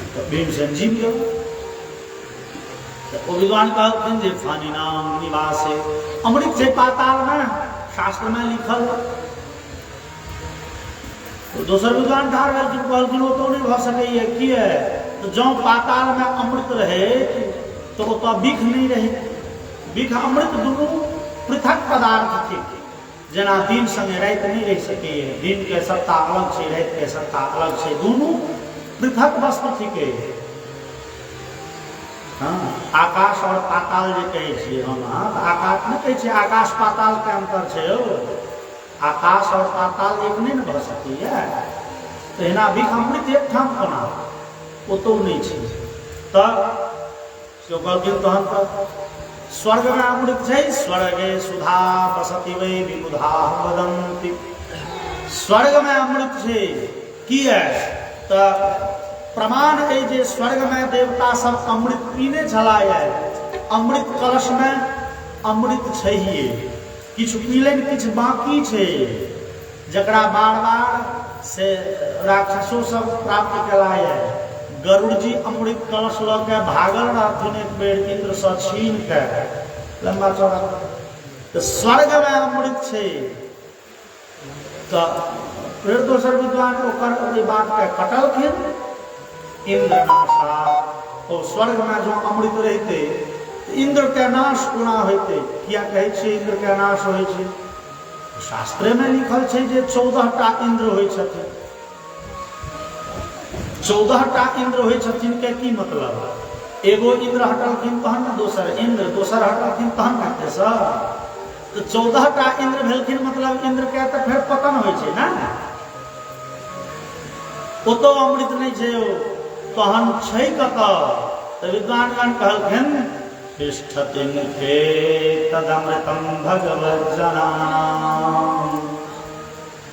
तो भीमसेन जीव गेल। तो विद्वान कहलखिन जे फणिनाम निवासे। अमृत छै पाताल में, शास्त्र में लिखल। तो दोसर विद्वान ठाढ़ भेलखिन, कहलखिन ओ तो नहीं भ सकैए। किए तो जँ पाताल में अमृत रहे तो ओतऽ बिख नहीं रहे। बिख अमृत दुनू पृथक पदार्थ थिक। जेना दिन संगे राति नहीं रह सकैए, दिन के सत्ता अलग छै, राति के सत्ता अलग छै, दुनू पृथक वस्तु थिके। हाँ, आकाश और पाताल जे कहै छियै हम, आकाश नहीं कहै छियै आकाश पाताल के अंतर छै। आकाश और पाताल एक नहीं न भ सकैए। तहिना बिख अमृत एक ठाम कोना, ओतौ नहीं छै। तऽ क्यों कहलखिन तहन तऽ स्वर्ग में अमृत छै। स्वर्गे सुधा बसति वै विबुधा वदन्ति। स्वर्ग में अमृत छै। किया तऽ प्रमाण है जे स्वर्ग में देवता सब अमृत पीने छलाए। अमृत कलश में अमृत छैहे, किछु पीलन किछु बाकी छै, जकरा बार बार से राक्षसो सब प्राप्त केलाए। गरुड़ जी अमृत कलश लऽ के भागल रहथिन एक बेर इंद्र से छीन के, लंबा चौड़ा तो स्वर्ग में अमृत छे तो फिर दोसर विद्वान ओकर बात के कटलखिन इंद्र नाशा और स्वर्ग में जो अमृत रहते इंद्र के नाश कोना होते किया कहै छै इंद्र के नाश होइ छै शास्त्र में लिखल छै जे 14 टा इंद्र होइ छथिन 14 टा इंद्र होइ छथिन के की मतलब एगो इंद्र हटलखिन तहन न दोसर हटलखिन तहन न तेसर तो 14 टा इंद्र भेलखिन मतलब इंद्र के तो फिर पतन होइ छै ना ओतो अमृत नहीं छै तहन छै कतऽ तो विद्वानगण कहलखिन तिष्ठति मुखे तदमृतम भगवज्जनानाम्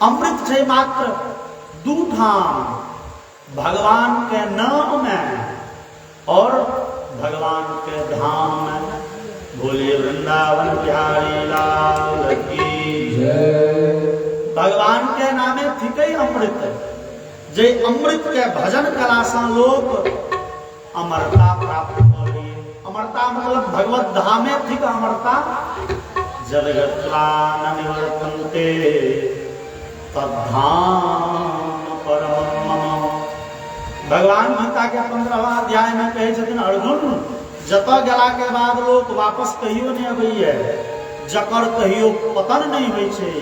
अमृत छै मात्र दू ठाम भगवान के नाम में और भगवान के धाम में बोलिए वृंदावन बिहारी लाल की जय भगवान के नामे थिकै अमृत जे अमृत के भजन कला से लोग अमरता प्राप्त करी अमरता मतलब भगवत धामे थिक अमरता जलगत्लान निवर्तन्ते तद्धाम परमं मम भगवान गीता के 15वां अध्याय में कहे छथिन अर्जुन जतऽ गेला के बाद लोग वापस कहियो नहीं अबैये जकर कहियो पतन नहीं होइ छै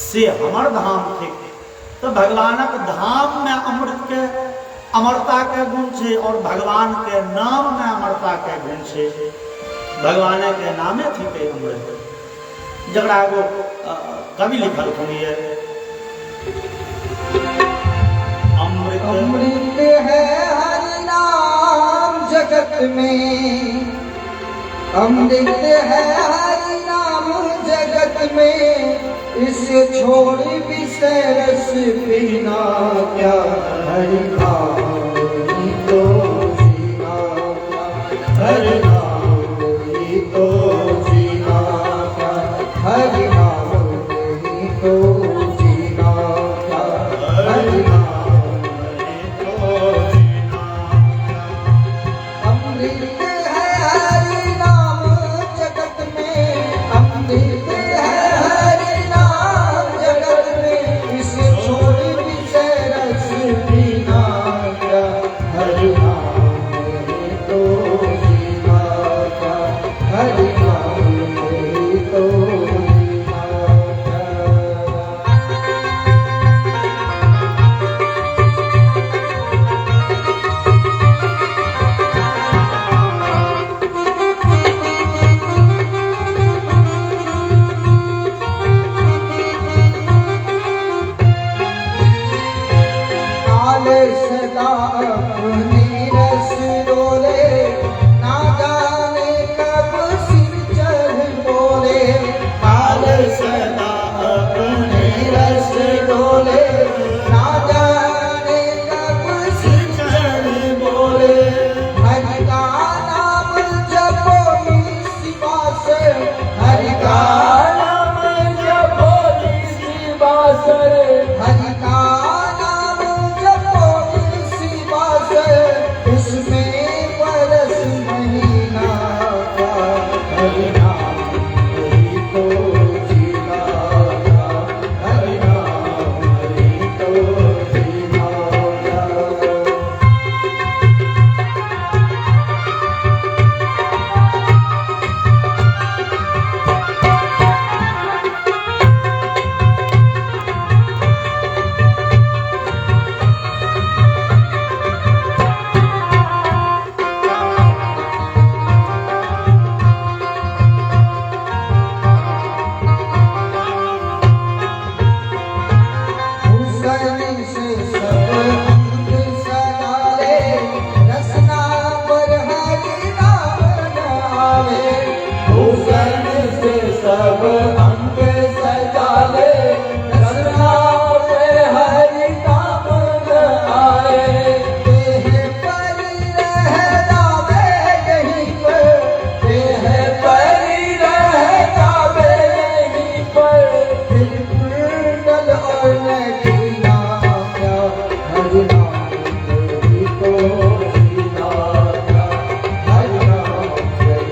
से हमर धाम थिक तो भगवानक धाम में अमृत के अमरता के गुण छै और भगवान के नाम में अमरता के गुण छै भगवान के नामे थिके अमृत जकरा एगो कवि लिखलखिन ये
अमृत है हरि नाम जगत में अमृत है हरि नाम जगत में इसे छोड़ विषय रस पीना क्या हरि नाम ही तो जीना हरि नाम ही तो जीना क्या हरि नाम ही तो जीना क्या हरि अमृत है हरि नाम जगत में अमृत है हरि नाम जगत में इसे छोड़ विषय रस पीना क्या हरि नाम ही तो जीना क्या हरि नाम ही तो जीना क्या काले सदा अपनी रस डोले ना जाने कब सिर चढ़ बोले काले सदा अपनी रस डोले ना जाने कब सिर चढ़ बोले हरि का नाम जपो शिवा से हरि का नाम जपो शिवा से हरि का उसमें बरस महीना का हरि नाम ही तो जीना का हरि नाम ही तो जीना का हुसैन से सब अंग सजाले रसना पर हरि नाम न आवे हुसैन से सब अंग सजाले रसना पर हरि नाम न आए देह पर रह जावे यहीं पर देह पर रह जावे यहीं पर फिर कुंडल और नगीना क्या हरि नाम ही तो जीना क्या हरि नाम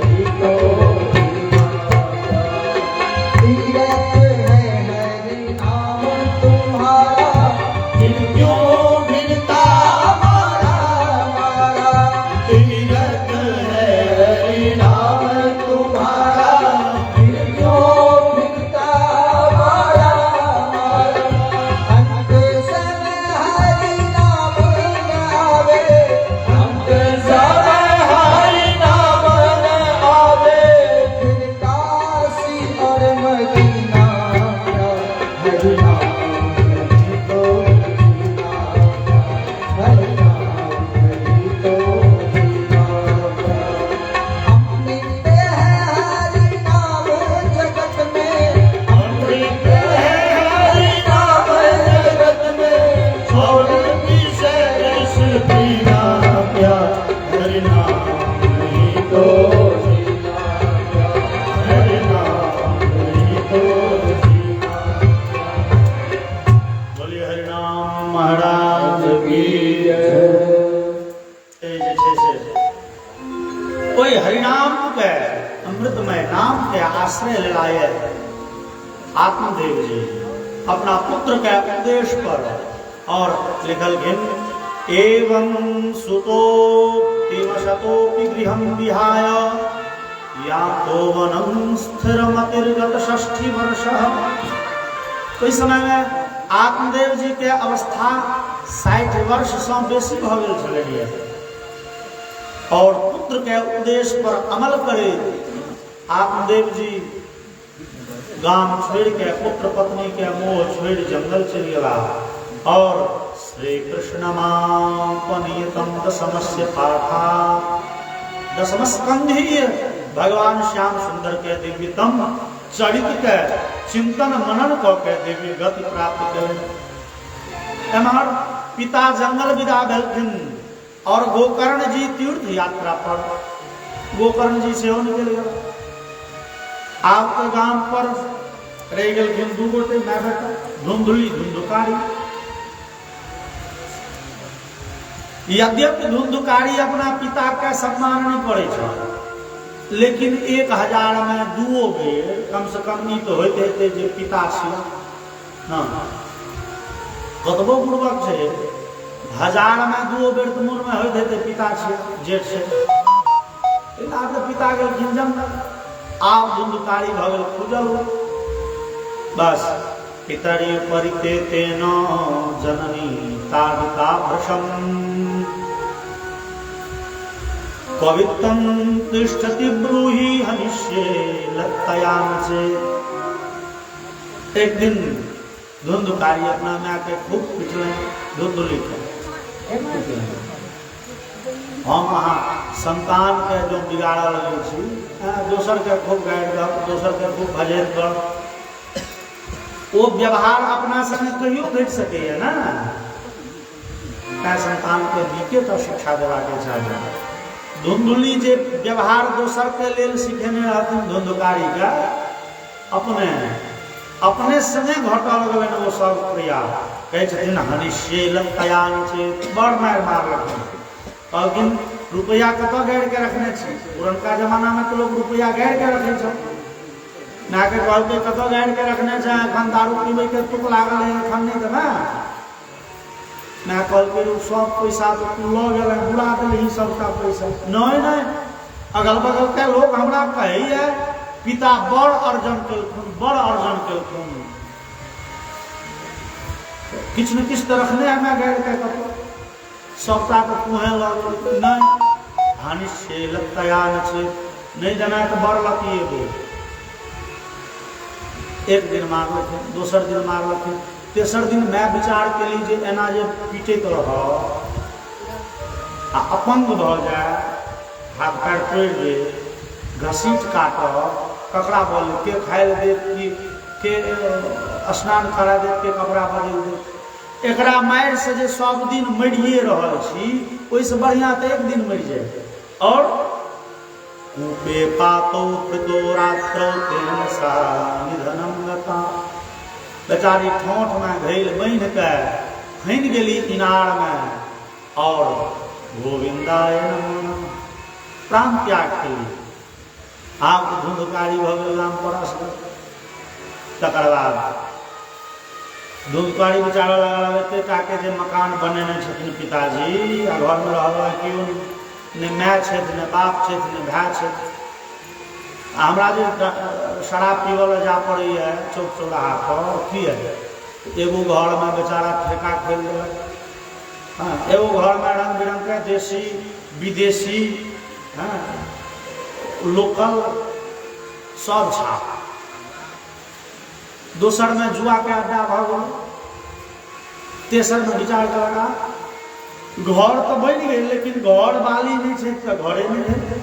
ही तो जीना
जाए आत्मदेव जी अपना पुत्र के उपदेश पर और लिखल गिन एवं सुतो दिवशतोपि गृहं विहाय यातो वनं स्थिरमतिर्गत 60 वर्षः। तो इस समय में आत्मदेव जी के अवस्था 60 वर्ष से बेसी भ गेल छलैया और पुत्र के उपदेश पर अमल करे आत्मदेव जी गाम छोड़ के पुत्र पत्नी के मोह छोड़ जंगल चल गया और श्री कृष्ण मापनीयतम दशमस्य पाठा दशम स्कंधी भगवान श्याम सुंदर के दिव्यतम चरित के चिंतन मनन क के दिव्य गति प्राप्त करें। एमहर पिता जंगल विदा भेलखिन और गोकर्ण जी तीर्थ यात्रा पर गोकर्ण जी सेहो निकल गए। आपके गांव पर रह गेलखिन दू गोटे माय बेटा धुंधुली धुंधुकारी। यद्यपि धुंधुकारी अपना पिता के सम्मान नहीं करे छ लेकिन 1000 में दुओ बेर कम से कम ई तो होते थे जे पिता छी हाँ कतबो पूर्वक छै 1000 में दुओ बेर तो मोर में होते थे पिता छी जेठ से आपके पिता के खिंजम आप धुंधुकारी भगल खुजल बस पितरी परिते तेनो जननी ताड़िता भृशम पवित्रं तिष्ठति ब्रूहि हनिष्ये लत्तयाम से। एक दिन धुंधुकारी अपना माँ के खूब पिटले धुंधुली के हम वहाँ संतान के जो बिगाड़ लगे छी दोसर के खूब गाइड कर दोसर के खूब भजेर कर वो व्यवहार अपना संग कहियो भेट सके है ना संतान के नीके तो शिक्षा देवा के चाहिए। धुंधुली जे व्यवहार दोसर के लेल सिखेने रहथिन धुंधुकारी का अपने संगे घटल लगन वो सब क्रिया कहे छथिन हनिष्ये लत्तयान से बड़ मार मारलखिन कहलखिन रुपया कतऽ गाड़ के रखने छी पुरनका जमाना में तो लोग रुपया गाड़ के रखे छ ना के कहलकै कतऽ गाड़ के रखने छ एखन दारू पीबै के तुक लागल है एखन नहीं देना मैं कल के सब पैसा तो तू लो गए बुला दिल सबका पैसा नहीं अगल बगल के लोग हमरा कहे पिता बड़ अर्जन केलखुन किछ न किछ तो रखने है मैं गैर के सबका तो तुहे लग नहीं हानि से लत्तयान से नहीं जाना तो बड़ लतिए एक दिन मारलखिन दोसर दिन मारलखिन तेसर दिन मैं विचार के लिए जे एना जे पीटे तो रह अपंग भ जाए हाथ पैर तोड़ दे घसीट काट ककड़ा बोल के खाए दे के स्नान करा दे के कपड़ा बदल दे एकरा मार से जे सब दिन मरिए रहल छी ओइसे बढ़िया तो एक दिन मर जाए और कूपे पातो कृतो रात्रो तेन सा निधनम गता बेचारी ठोंठ में घैल बांध के फैन गेली इनार में और गोविंदाय नमः प्राण त्याग केली। आप धुंधुकारी भगल राम परस तकर बाद धुंधुकारी बेचारा लगा एते टाके जे मकान बनेने छथिन पिताजी आ घर में रहल केओ ने माय छथि ने बाप छथि ने भाय छथि हमरा जो शराब पीवल जा पड़े है चौक चौराहा पर की है एगो घर में बेचारा ठेका खोल दिलक हाँ एगो घर में रंग बिरंग के देसी विदेशी हाँ लोकल सब छाप दोसर में जुआ के अड्डा भ गल तेसर में विचार लगा घर तो बन गए लेकिन घर वाली नहीं है तो घरे नहीं है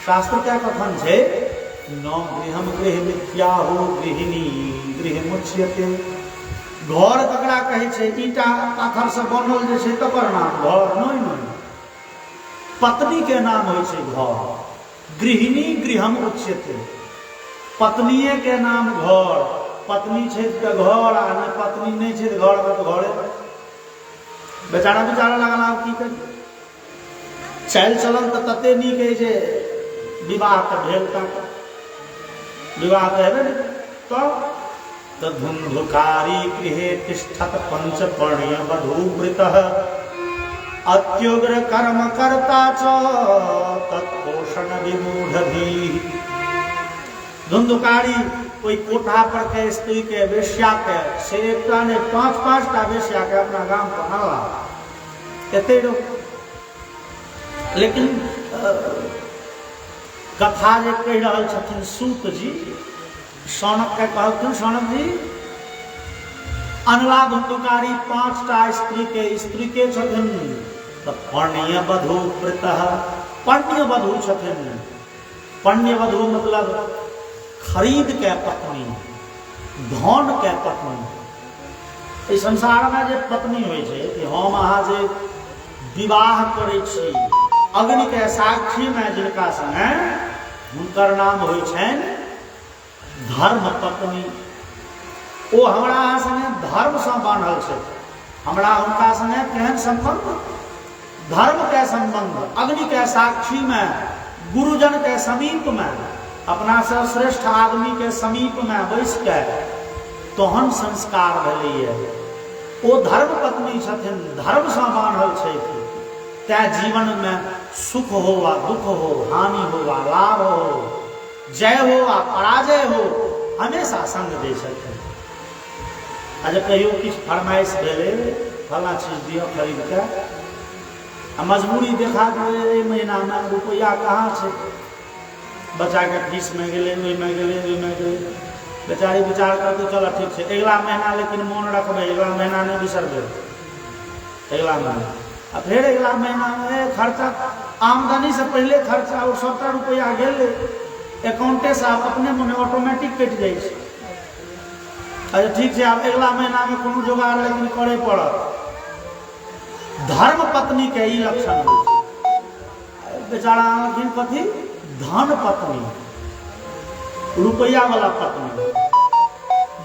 शास्त्र क्या कथन है न गृहम गृह मिथ्या हो गृहिणी गृह मुच्यते घर ककरा कहे छै ईटा पाथर से बनल जे छै तकर नाम घर नहीं पत्नी के नाम होय छै घर गृहिणी गृहम उच्यते पत्नीये के नाम घर पत्नी छै त घर आ नहीं पत्नी नहीं छै त घर में तो घरे बेचारा लगल आब की करी चाल चलन तो तते नीक है जे विवाह तो भेल विवाह कहबे तो धुंधुकारी गृहे तिष्ठत पंचपर्ण्य वधूवृतः अत्युग्र कर्म कर्ता च तत्पोषण विमूढ़। धुंधुकारी कोई कोठा पर के स्त्री के वेश्या के से एकटा ने 5-5 टा वेश्या के अपना गांव पर आनला एते लेकिन कथा जे कह रहल छथिन सूत जी सौनक के कहलखिन सौनक जी अनला धुंधुकारी 5 टा स्त्री के छथिन तो पर्ण्य वधू वृतः पर्ण्य वधू छथिन। पर्ण्य वधू मतलब खरीद के पत्नी धन के पत्नी। इस संसार में जे पत्नी होइ छै कि हम अहाँ जे विवाह करै छी अग्नि के साक्षी में जिनका संगे हुनकर नाम होइ छनि धर्म पत्नी। ओ हमरा अहाँ संगे धर्म से बांधल छै। हमरा हुनका संगे केहन संबंध धर्म के संबंध अग्नि के साक्षी में गुरुजन के समीप में अपना से श्रेष्ठ आदमी के समीप में बैस के तहन संस्कार भेलैए। ओ धर्म पत्नी छथिन धर्म से बांधल छै तै जीवन में सुख हो वा दुख हो हानि हो वा लाभ हो जय हो वा पराजय हो हमेशा संग दै छथिन। आ जब कहियो किछु फरमाइश भेलै फला चीज दियो खरीद के आ मजबूरी देखा दे महीना में रुपया कहाँ छै बच्चा के फीस में गेलै ओहिमे गेलै बेचारी विचार करते चलो ठीक छै अगला महीना लेकिन मोन रखबै अगला महीना नहीं बिसरबै अगला महीना आ फिर अगला महीना में खर्चा आमदनी से पहले खर्चा और 70 रुपया गेलै अकाउंटे से अपने मने ऑटोमेटिक कटि जाइ छै। अच्छा ठीक है आब अगला महीना में कोनो जुगाड़ लेकिन करे पड़त। धर्म पत्नी के ई लक्षण होइ छै। बेचारा आनलखिन कथी धन पत्नी रुपया वाला पत्नी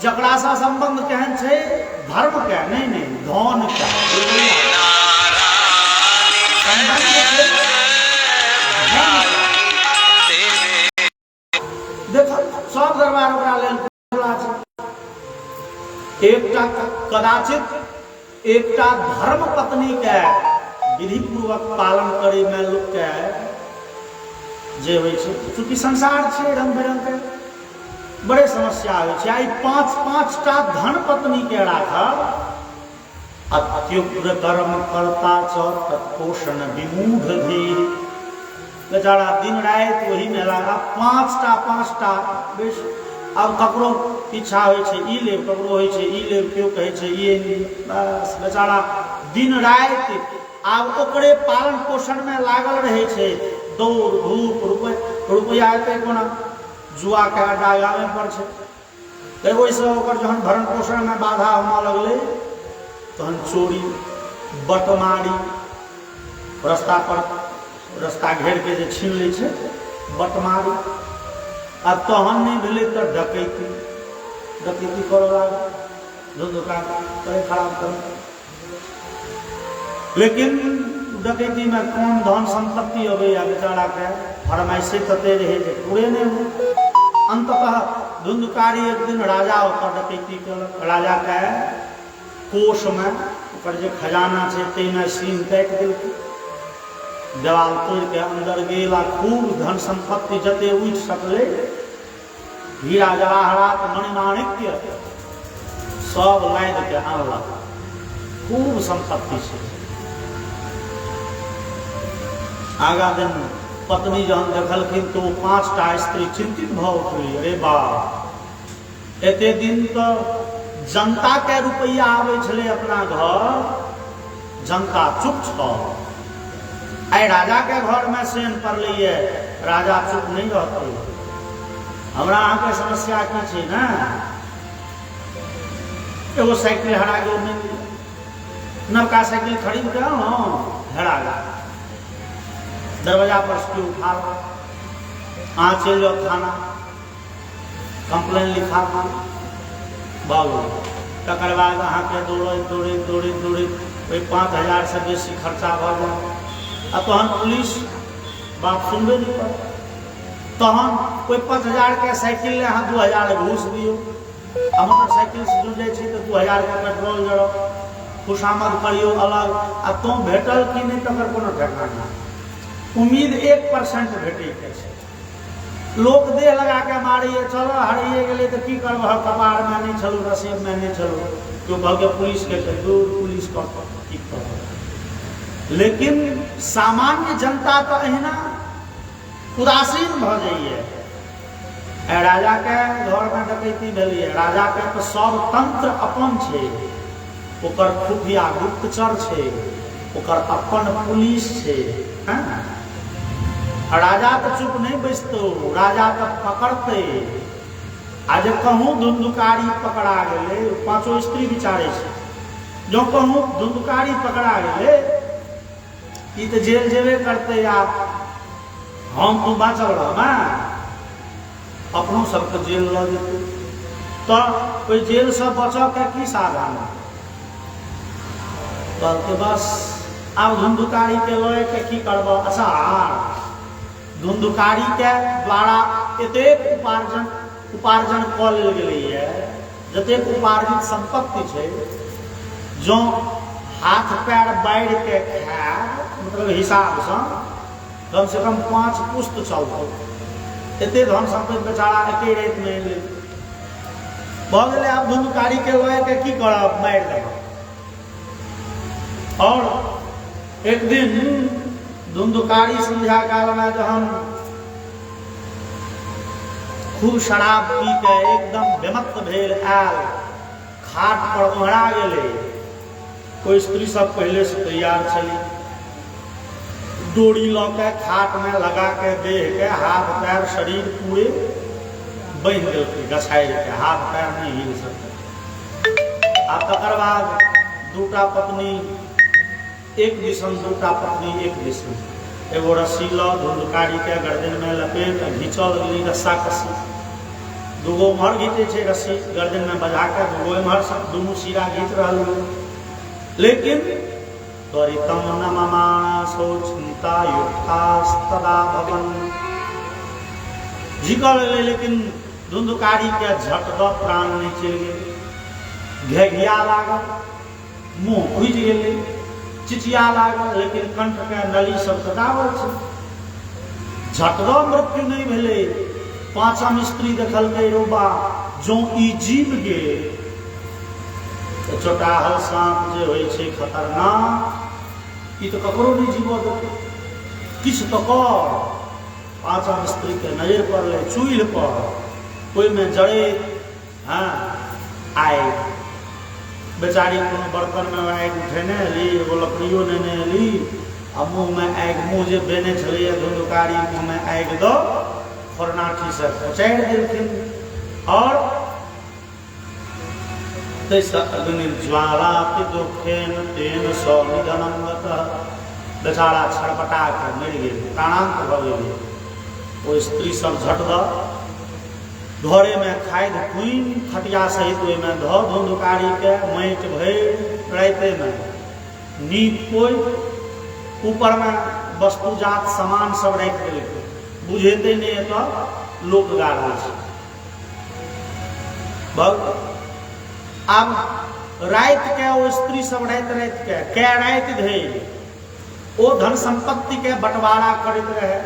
जकरा सा संबंध केहन छै धर्म के नहीं धन के देखो सब दरबार ओकरा लेल एकटा कदाचित एकटा धर्म पत्नी के विधि पूर्वक पालन करे में लोग के जे होइ छै चूंकि संसार छै रंग बिरंग के बड़े समस्या होइ छै। आई 5-5 टा धन पत्नी के राखब अत्युग्र कर्म करता च तत्पोषण विमूढ़ धीर। बेचारा दिन रात वही में लगा 5 टा बेश। अब ककरो इच्छा होइ छै ई लेब ककरो होइ छै ई लेब केओ कहै छै ये बस बेचारा दिन रात आब ओकरे पालन पोषण में लागल रहे छै दौड़ धूप रुपया एते कोना जुआ के अड्डा गावे पर छै। तऽ ओहिसँ ओकर जहन भरण पोषण में बाधा होने लगलै तहन चोरी बटमारी रास्ता घेर के जे छीन लै छै बटमारी आ तहन नहीं भेलै तऽ डकैती करऽ लागल धुंधुकार करे खराब कर। लेकिन डकैती में कौन धन संपत्ति अबैया बेचारा के फरमाइशे तते रहे जे पूरे नहीं हो। अंततः धुंधुकारी एक दिन राजा ओकर डकैती केलक। राजा के कोष में ओकर जे खजाना छै ताहिमे सीन काटि देलकै देवाल तोड़ के अंदर गेल आ खूब धन संपत्ति जते उठि सकले हीरा जवाहरात मणिमाणिक्य सब लाद के आनलक खूब संपत्ति छै। आगा दिन पत्नी जहन देखलखिन तो 5 टा स्त्री चिंतित भ उठली अरे बाप एते दिन तो जनता के रुपया आवे छले अपना घर जनता चुप छ। आई राजा के घर में सेन पड़लिए राजा चुप नहीं रहते। हमरा अहाँ के समस्या की छै ना एगो साइकिल हरा गेल नवका साइकिल खरीद के हेरा गया दरवाजा पर से उठा अहाँ चल जाओ थाना कंप्लेन लिखा बाबू तकर बाद अहाँ के दौड़े 5,000 से बेसी खर्चा भ जाए आ तहन पुलिस बात सुनबे नहीं कर तहन कोई 5000 के साइकिल ले अहाँ 2000 घूस दियो, आ मोटरसाइकिल से जुड़ जाइ छी तऽ 2000 के पेट्रोल जरो, खुशामद करियो अलग, आ तो भेटल कि नहीं तकर कोनो ठेकाना। उम्मीद 1% भेटै के छै। लोक देह लगा के मारिए, चलो हरिए गेलै तऽ की करबह, कपार में नहीं छलो, रसीब में नहीं छलो, क्यों कहके पुलिस के दूर पुलिस की कर। लेकिन सामान्य जनता तो अहिना उदासीन भ जाइए। राजा के घर में डकैती भेलिए, राजा के तो सब तंत्र अपन छे, ओकर खुफिया गुप्तचर छे, ओकर अपन पुलिस छे। राजा तो चुप नहीं बैसतो, राजा तो पकड़ते। आज कहूँ धुंधुकारी पकड़ा गेले, 5 स्त्री विचारे छे, जो कहूँ धुंधुकारी पकड़ा गेले ई तो जेल जेबे करते। आप हम तू बाँचल रह, अपनों सबके जेल ल जेते, तो कोई जेल से बचऽ के की साधन। कहते बस आब धुंधुकारी के लय के की करब। अच्छा धुंधुकारी के द्वारा एतेक उपार्जन कऽ लेल गेलैए, जतेक उपार्जित संपत्ति छै, जो हाथ पैर बाढ़ि के खायब, मतलब हिसाब से कम 5 पुस्त चलतौ। एते धन संपत्ति बेचारा एके रात में ले भऽ गेलै। आब धुंधुकारी के लय के की करब, मारि देब। और एक दिन धुंधुकारी संध्या काल में जहन खूब शराब पी के एकदम बेमत्त भेल आयल, खाट पर ओढ़ा गेले। कोई स्त्री सब पहले से तैयार चली, डोरी लऽ के खाट में लगा के देह के हाथ पैर शरीर पूरे बंध गए, गछाई के हाथ पैर नहीं हिल सकते। आ तकर बाद दूटा पत्नी एक दिशन, दूटा पत्नी एक दिशन, एगो रस्सी ल धुंधुकारी के गर्दन में लपेट घींचल गेली रस्सा कसी। दूगो उम्हर घींचे छे रस्सी गर्दन में बजा के, दूगो इम्हर सब दुनू सिरा घींच रहल। लेकिन त्वरितम न ममासो चिंता युक्तास्तदा भवन झिकल गए। लेकिन धुंधुकारी के झट द प्राण नहीं चल गए, घेघिया लागल, मुंह खुज गेले, चिचिया लागल, लेकिन कंठ के नली सब कटावल छै। झट द मृत्यु नहीं भेले। 5म स्त्री देखलकै रोबा जो ई जीव गेल। चोटाहल सांप जे होइ छै खतरनाक, ई तो ककरो नहीं जीवो देतै, किछ तो कर। 5म स्त्री के नजर पड़ले चूल्ह पर, ओहि में जड़े आगि। बेचारी कोनो बर्तन में आगि उठेने ली, एगो लकड़ियो लेने ली, आ मुँह में आगि, मुँह जे बेने छलै धुंधुकारी, मुँह में आगि दो फोरनाठी से पचारि देलखिन। और तैसे अग्नि ज्वाला दुखेन तेन सौ निधनम गतः, बेचारा छटपटा के मरि गेल, प्राणांत भ गेल। ओ स्त्री सब झट द घरे में खाद खुइन खटिया सहित ओहि में ध धुंधुकारी के माटि भरि राते में नीप कोई ऊपर में वस्तुजात सामान सब राखि देलकै, बुझेते नहीं तो लोक गाड़ा छै। आब रात के ओ स्त्री सब रात के रात धरि ओ धन संपत्ति के बंटवारा करैत रहे।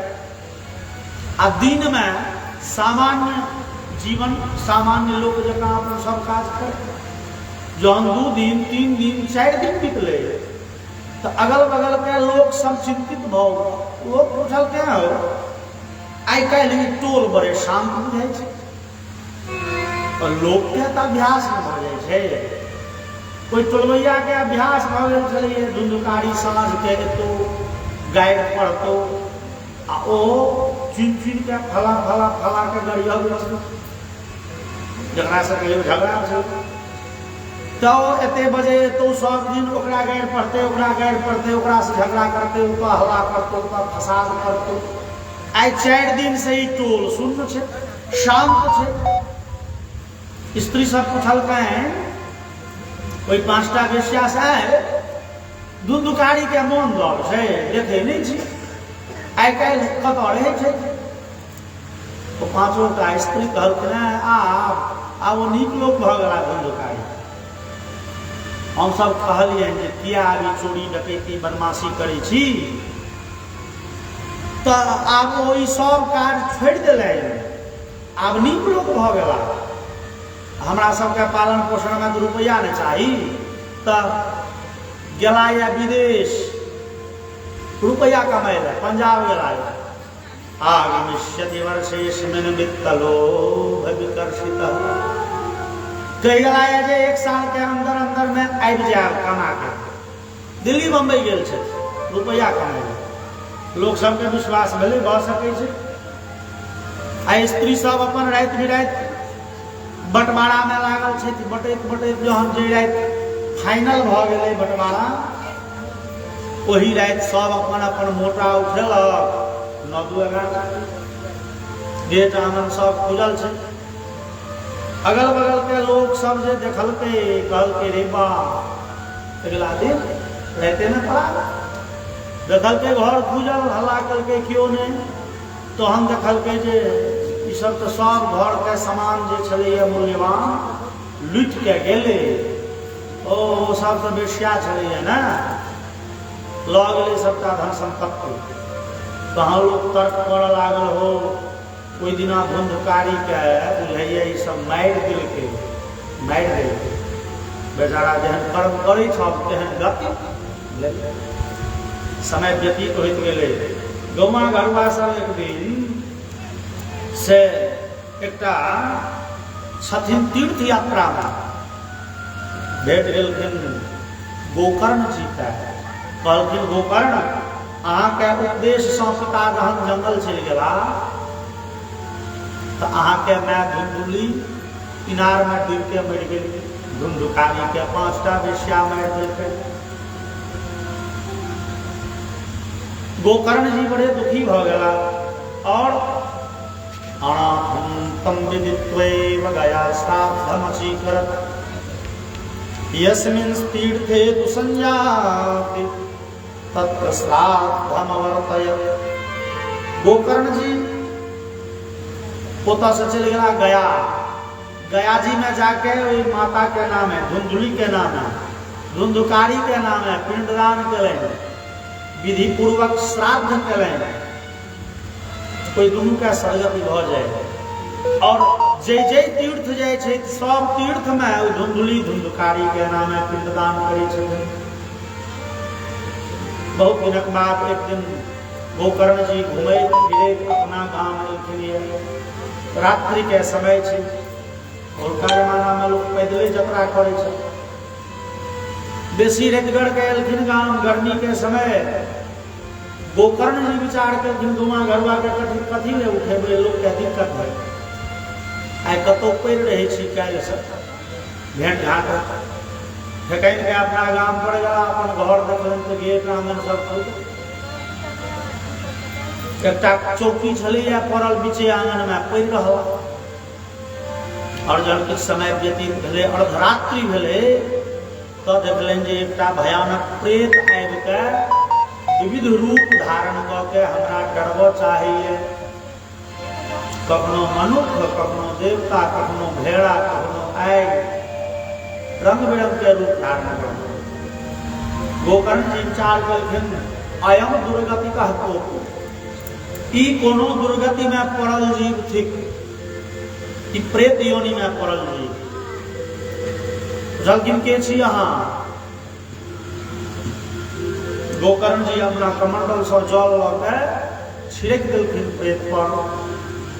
आ दिन में सामान्य जीवन, सामान्य लोग जकाँ अपन सब काज कर। जहन 2 दिन 3 दिन 4 दिन बीतले तो अगल बगल के लोग सब चिंतित भ गेल। लोग पूछल क्या हो, आई काल्हि ई टोल बड़े शांत बुझाई छै, और लोग के तऽ अभ्यास न भ जाइ छै। कोई टोलवैया के अभ्यास भ गेल छलै, धुंधुकारी साँझ के एतो गारि पड़तो, आ ओ चुनि चुनि के फला के गरिया छै, जकरा से कहियो झगड़ा छै तो एते बजे तो सब दिन ओकरा गारि पड़ते, ओकरा से झगड़ा करते, ओकरा हल्ला करते, ओकरा फसाद करते। आई 4 दिन से ही टोल शून्य छै, शांत छै। स्त्री सब पूछलकै, कोई 5टा वेश्या से आए, धुंधुकारी के मोन दर छै, देखे नहीं छी, आई काल्हि कतऽ रहै छै। तो पांचों का स्त्री कहलखिन आब वो नीक लोक भ गेला धुंधकारी। हम सब कहलिए जे किया अभी चोरी डकैती बदमाशी करै छी, तो आब ओई सब काज छोड़ देले, आब नीक लोक भ गेला। हमरा सबके पालन पोषण में 2 रुपया नहीं चाही, तो गेला या विदेश रुपया कमाए ले, पंजाब गेला आगमिष्यति वर्षेस्मिन् वित्तलोभ विकर्षितः। कह गला जे 1 साल के अंदर अंदर में आबि जाए कमा के। दिल्ली बम्बई गेल छै रुपया कमाए। लोग सबके विश्वास भेलै भ सकै छै। आ स्त्री सब अपन रात बिरात बंटवारा में लागल छै। बटैत बटैत जहन जे रात फाइनल भ गेलै बंटवारा, वही रात सब अपन अपन मोटा उठेलक। 9-11 गेट आंगन सब खुजल छै। अगल बगल के लोग सब जे देखलकै कहलकै रे बा अगला दिन रहते न पड़ा। देखलकै घर खुजल, हल्ला कलकै क्यों नहीं, तो हम देखलकै जे ई सब तो सब घर के सामान जे छलैया मूल्यवान लुट के गेलै। ओ सब तो बेशिया छलैया ना, लऽ गेलै सबटा धन संपत्ति। कहाँ लोग तर्क करऽ लागल हो कोई दिना धुंधकारी के बुझैया ई सब मारि देलकै, बेचारा जेहन कर्म करै छ तेहन गति भेलै। समय व्यतीत होइत गेलै। गौमा घरवा सब एक दिन से एकटा छथिन तीर्थ यात्रा में भेट गेलखिन गोकर्ण जी के। कहलखिन गोकर्ण अहाँ के उपदेश सँ पिता जहन जंगल चलि गेला, तो अहाँ के माय धुंधुली इनार में डूब के मरि गेल। धुंधुकारी के 5टा वेश्या मारि देलकै। गोकर्ण जी बड़े दुखी भ गेला और अनाथं तम विदित्वैव गया श्राद्धमचीकरत् यस्मिन् तीर्थे तु संजाति तत्र श्राद्धमवर्तयत्। गोकर्ण जी पोता से चल गया गया। गया जी में जाके वही माता के नाम है, धुंधुली के नाम है, धुंधुकारी के नाम है, पिंडदान करें, विधि पूर्वक श्राद्ध करें, कोई दुनू का सरगति भ जाए। और जय जय तीर्थ जाए छै सब तीर्थ में धुंधुली धुंधुकारी के नाम है पिंडदान करे छै। बहुत दिनक बाद एक दिन गोकर्ण जी घूमे फिरे अपना गांव एलखिन। रात्रि के समय छै, भोरका जमाना में लोग पैदले यात्रा करे छै। बेसी रेतगढ़ के एलखिन गांव गर्मी के समय। गोकर्ण जी विचार के गुमा घरवा के कथी ले उठेबे, लोग के दिक्कत है। आइ कतौ पड़ि रहे छी, काल्हि से भेंट घाट फेकैन के अपना गांव पर गया, अपन घर देखलन तो गेट आंगन सब खुद। एकटा चौकी छलैया पड़ल बीचे आंगन में पड़ि रहल। और जब किछु समय व्यतीत भेलै, अर्धरात्रि भेलै, तो देखलनि जे एकटा भयानक प्रेत आबि के विविध रूप धारण क के हमरा डरबऽ चाहिए। कखनो मनुष्य, कखनो देवता, कखनो भेड़ा, कखनो आगि, रंग बिरंग के रूप धारण कर। गोकर्ण जी विचार केलखिन अयम दुर्गति कहतो, ई कोनो दुर्गति में पड़ल जीव थिक, ई प्रेत योनि में पड़ल जीव। जलखिन के छी अहाँ? गोकर्ण जी अपना कमंडल से जल ल के छिड़क देलखिन प्रेत पर।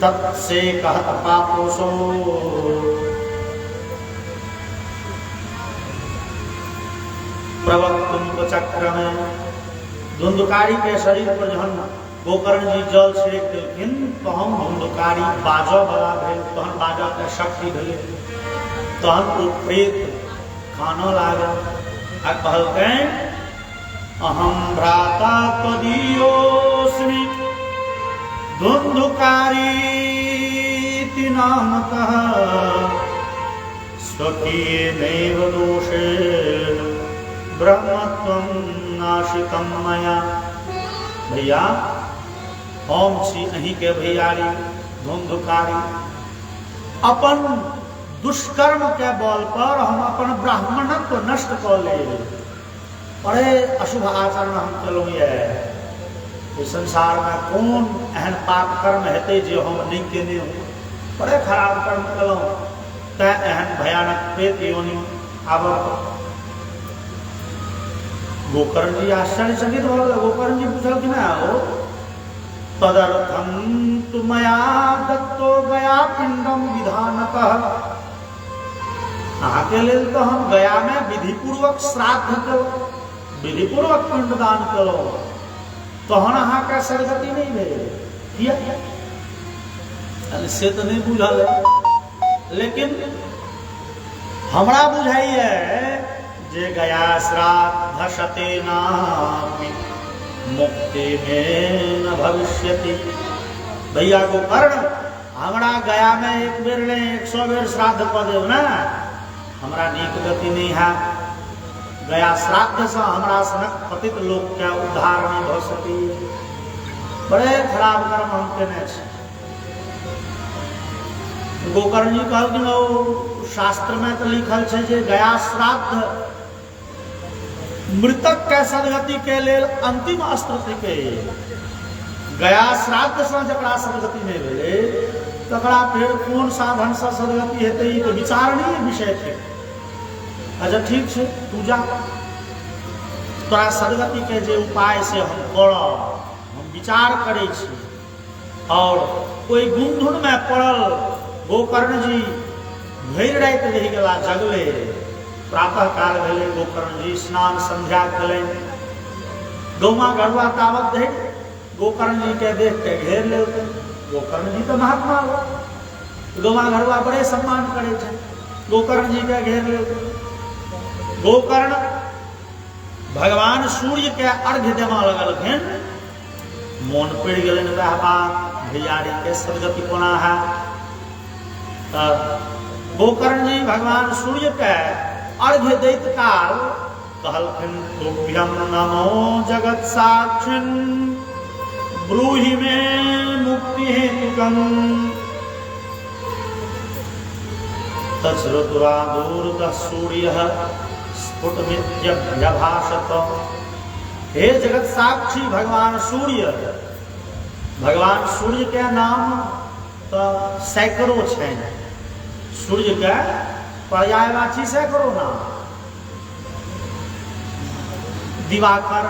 तत्से कहत पापोसो, प्रवक्तुम चक्र में। धुंधुकारी के शरीर पर जहन गोकर्ण जी जल छिड़क देलखिन, तो हम धुंधुकारी बाजऽ वाला भेल, तहन बाजऽ के शक्ति भेलै, तहन ओ प्रेत कानऽ लागल आ कहलकनि अहम भ्राता त्वदीयोऽस्मि धुंधुकारीति नामतः स्वकीयेनैव दोषेण ब्रह्मत्वं नाशितं मया। भैया हम छी अहीं के भैयारी धुंधुकारी अपन दुष्कर्म के बल पर हम अपन ब्राह्मणत्व नष्ट कर ले, बड़े अशुभ आचरण हम कलू ये संसार में कौन एहन पाप कर्म हेते जो हम नहीं केने, बड़े खराब कर्म कलू तै एहन भयानक प्रेत योनि आब। गोकर्ण जी आश्चर्यचकित हो गए। गोकर्ण जी पूछल कि ना हो तदर्थम तु मया दत्तो गया पिंडम विधानतः, अहाँ के लेल तो हम गया में विधि पूर्वक श्राद्ध करो, विधि पूर्वक पिंडदान करो, तहन अहाँ के सदगति नहीं भेल से तो नहीं बुझल है। लेकिन हमरा बुझाइए जे गया श्राद्ध शतेना मुक्ति में न भविष्यति। भैया को कर्ण हमरा गया में एक बेर ने 100 बेर श्राद्ध कर देव ना, हमरा नीक गति नहीं है। गया श्राद्ध से हमरा सनक पतित लोक के उद्धार नहीं हो सकी, बड़े खराब कर्म हम केने छी। गोकर्ण जी कहल शास्त्र में तो लिखल है जे गया श्राद्ध मृतक के सदगति के लेल अंतिम अस्त्र थिके। गया श्राद्ध से जकरा सदगति नहीं भेले तकरा फेर कोन साधन से सदगति हेतै, ई तो विचारणीय विषय थे। अच्छा ठीक है, तू जा, तोरा सदगति के जे उपाय से हम करब, हम विचार करे छी। और कोई गुंधुन में पड़ल गोकर्ण जी भरि राति रहि गेला जगले। प्रातः काल भेले, गोकर्ण जी स्नान संध्या कलें, गौमा गढ़वा तावत धरि गोकर्ण जी के देख के घेर ले। गोकर्ण जी तो महात्मा हो, गौमा गढ़वा बड़े सम्मान करे थे, गोकर्ण जी के घेर ले। गोकर्ण भगवान सूर्य के अर्घ्य देवा लगलखिन, मोन पड़ गलन वह बात भैयारी के सदगति कोना है। गोकर्ण जी भगवान सूर्य के अर्घ्य दैत काल कहलखिन तुभ्यम नमो जगत साक्षिन् ब्रूहि में मुक्ति हेतुकम् तच्छ्रुत्वा सूर्यः स्फुटमित्यभ्यभाषत। हे जगत साक्षी भगवान सूर्य, भगवान सूर्य के नाम तो सैकड़ों छे, सूर्य के पर्यायवाची सैकड़ों नाम, दिवाकर,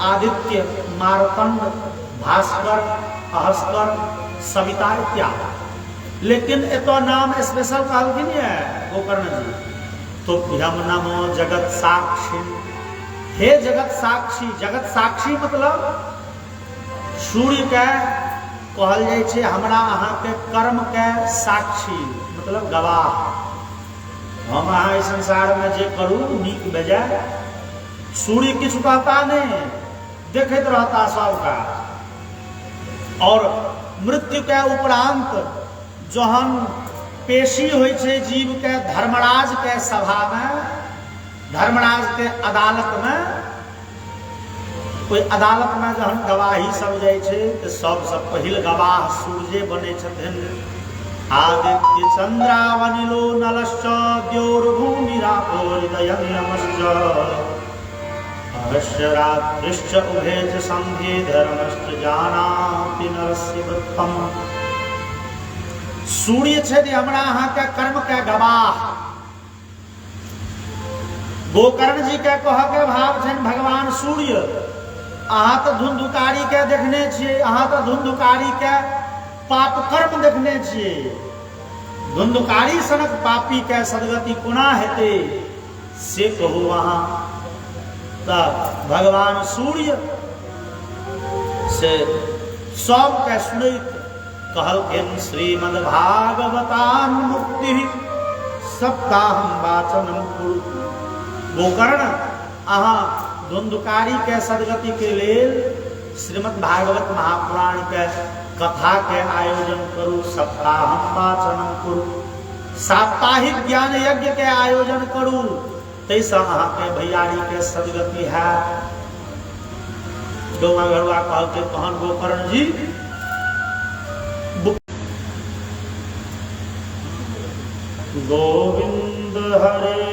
आदित्य, मारतंड, भास्कर, अहस्कर, सविता इत्यादि। लेकिन एतो नाम स्पेशल कहलखिन है गोकर्ण जी, तो हम नमो जगत साक्षी। हे जगत साक्षी, जगत साक्षी मतलब सूर्य के कहल जाय छे हमरा अहाँ के कर्म के साक्षी, मतलब गवाह। हम अहाँ इस संसार में जे करू नीक बेजाय, सूर्य किछु कहता नहीं, देखते रहता सबका। और मृत्यु के उपरांत जहन पेशी होय छे जीव के धर्मराज के सभा में, धर्मराज के अदालत में, कोई अदालत में जहन गवाही सब जाय छे तो सबसे पहिल गवाह सूर्य बने छथिन। आदित्य चंद्रावनिलो नलश्च द्योर्भूमिरापो हृदयं नमश्च अवश्य रात्रिश्च उभे च संध्ये धर्मश्च जानाति नरस्य वृत्तम्। सूर्य छे हमरा अहाँ के कर्म के गवाह। गोकर्ण जी के कह के भाव छन भगवान सूर्य, अहाँ तो धुंधुकारी के देखने छिए, अहाँ तो धुंधुकारी के पाप कर्म देखने छिए। धुंधुकारी सनक पापी के सदगति कोना हेते से कहू अहाँ। तब भगवान सूर्य से सब के सुनैत कहलखिन श्रीमद्भागवतान् मुक्ति सप्ताहं वाचनं कुरु। गोकर्ण अहाँ धुंधुकारी के सदगति के लेल श्रीमद् भागवत महापुराण के कथा के आयोजन करू, सप्ताहं वाचनं कुरु, साप्ताहिक ज्ञान यज्ञ के आयोजन करू, तैसा अहाँ के भैयारी के सदगति है। गौवा घरवा कहलके तहन गोकर्ण जी गोविंद हरे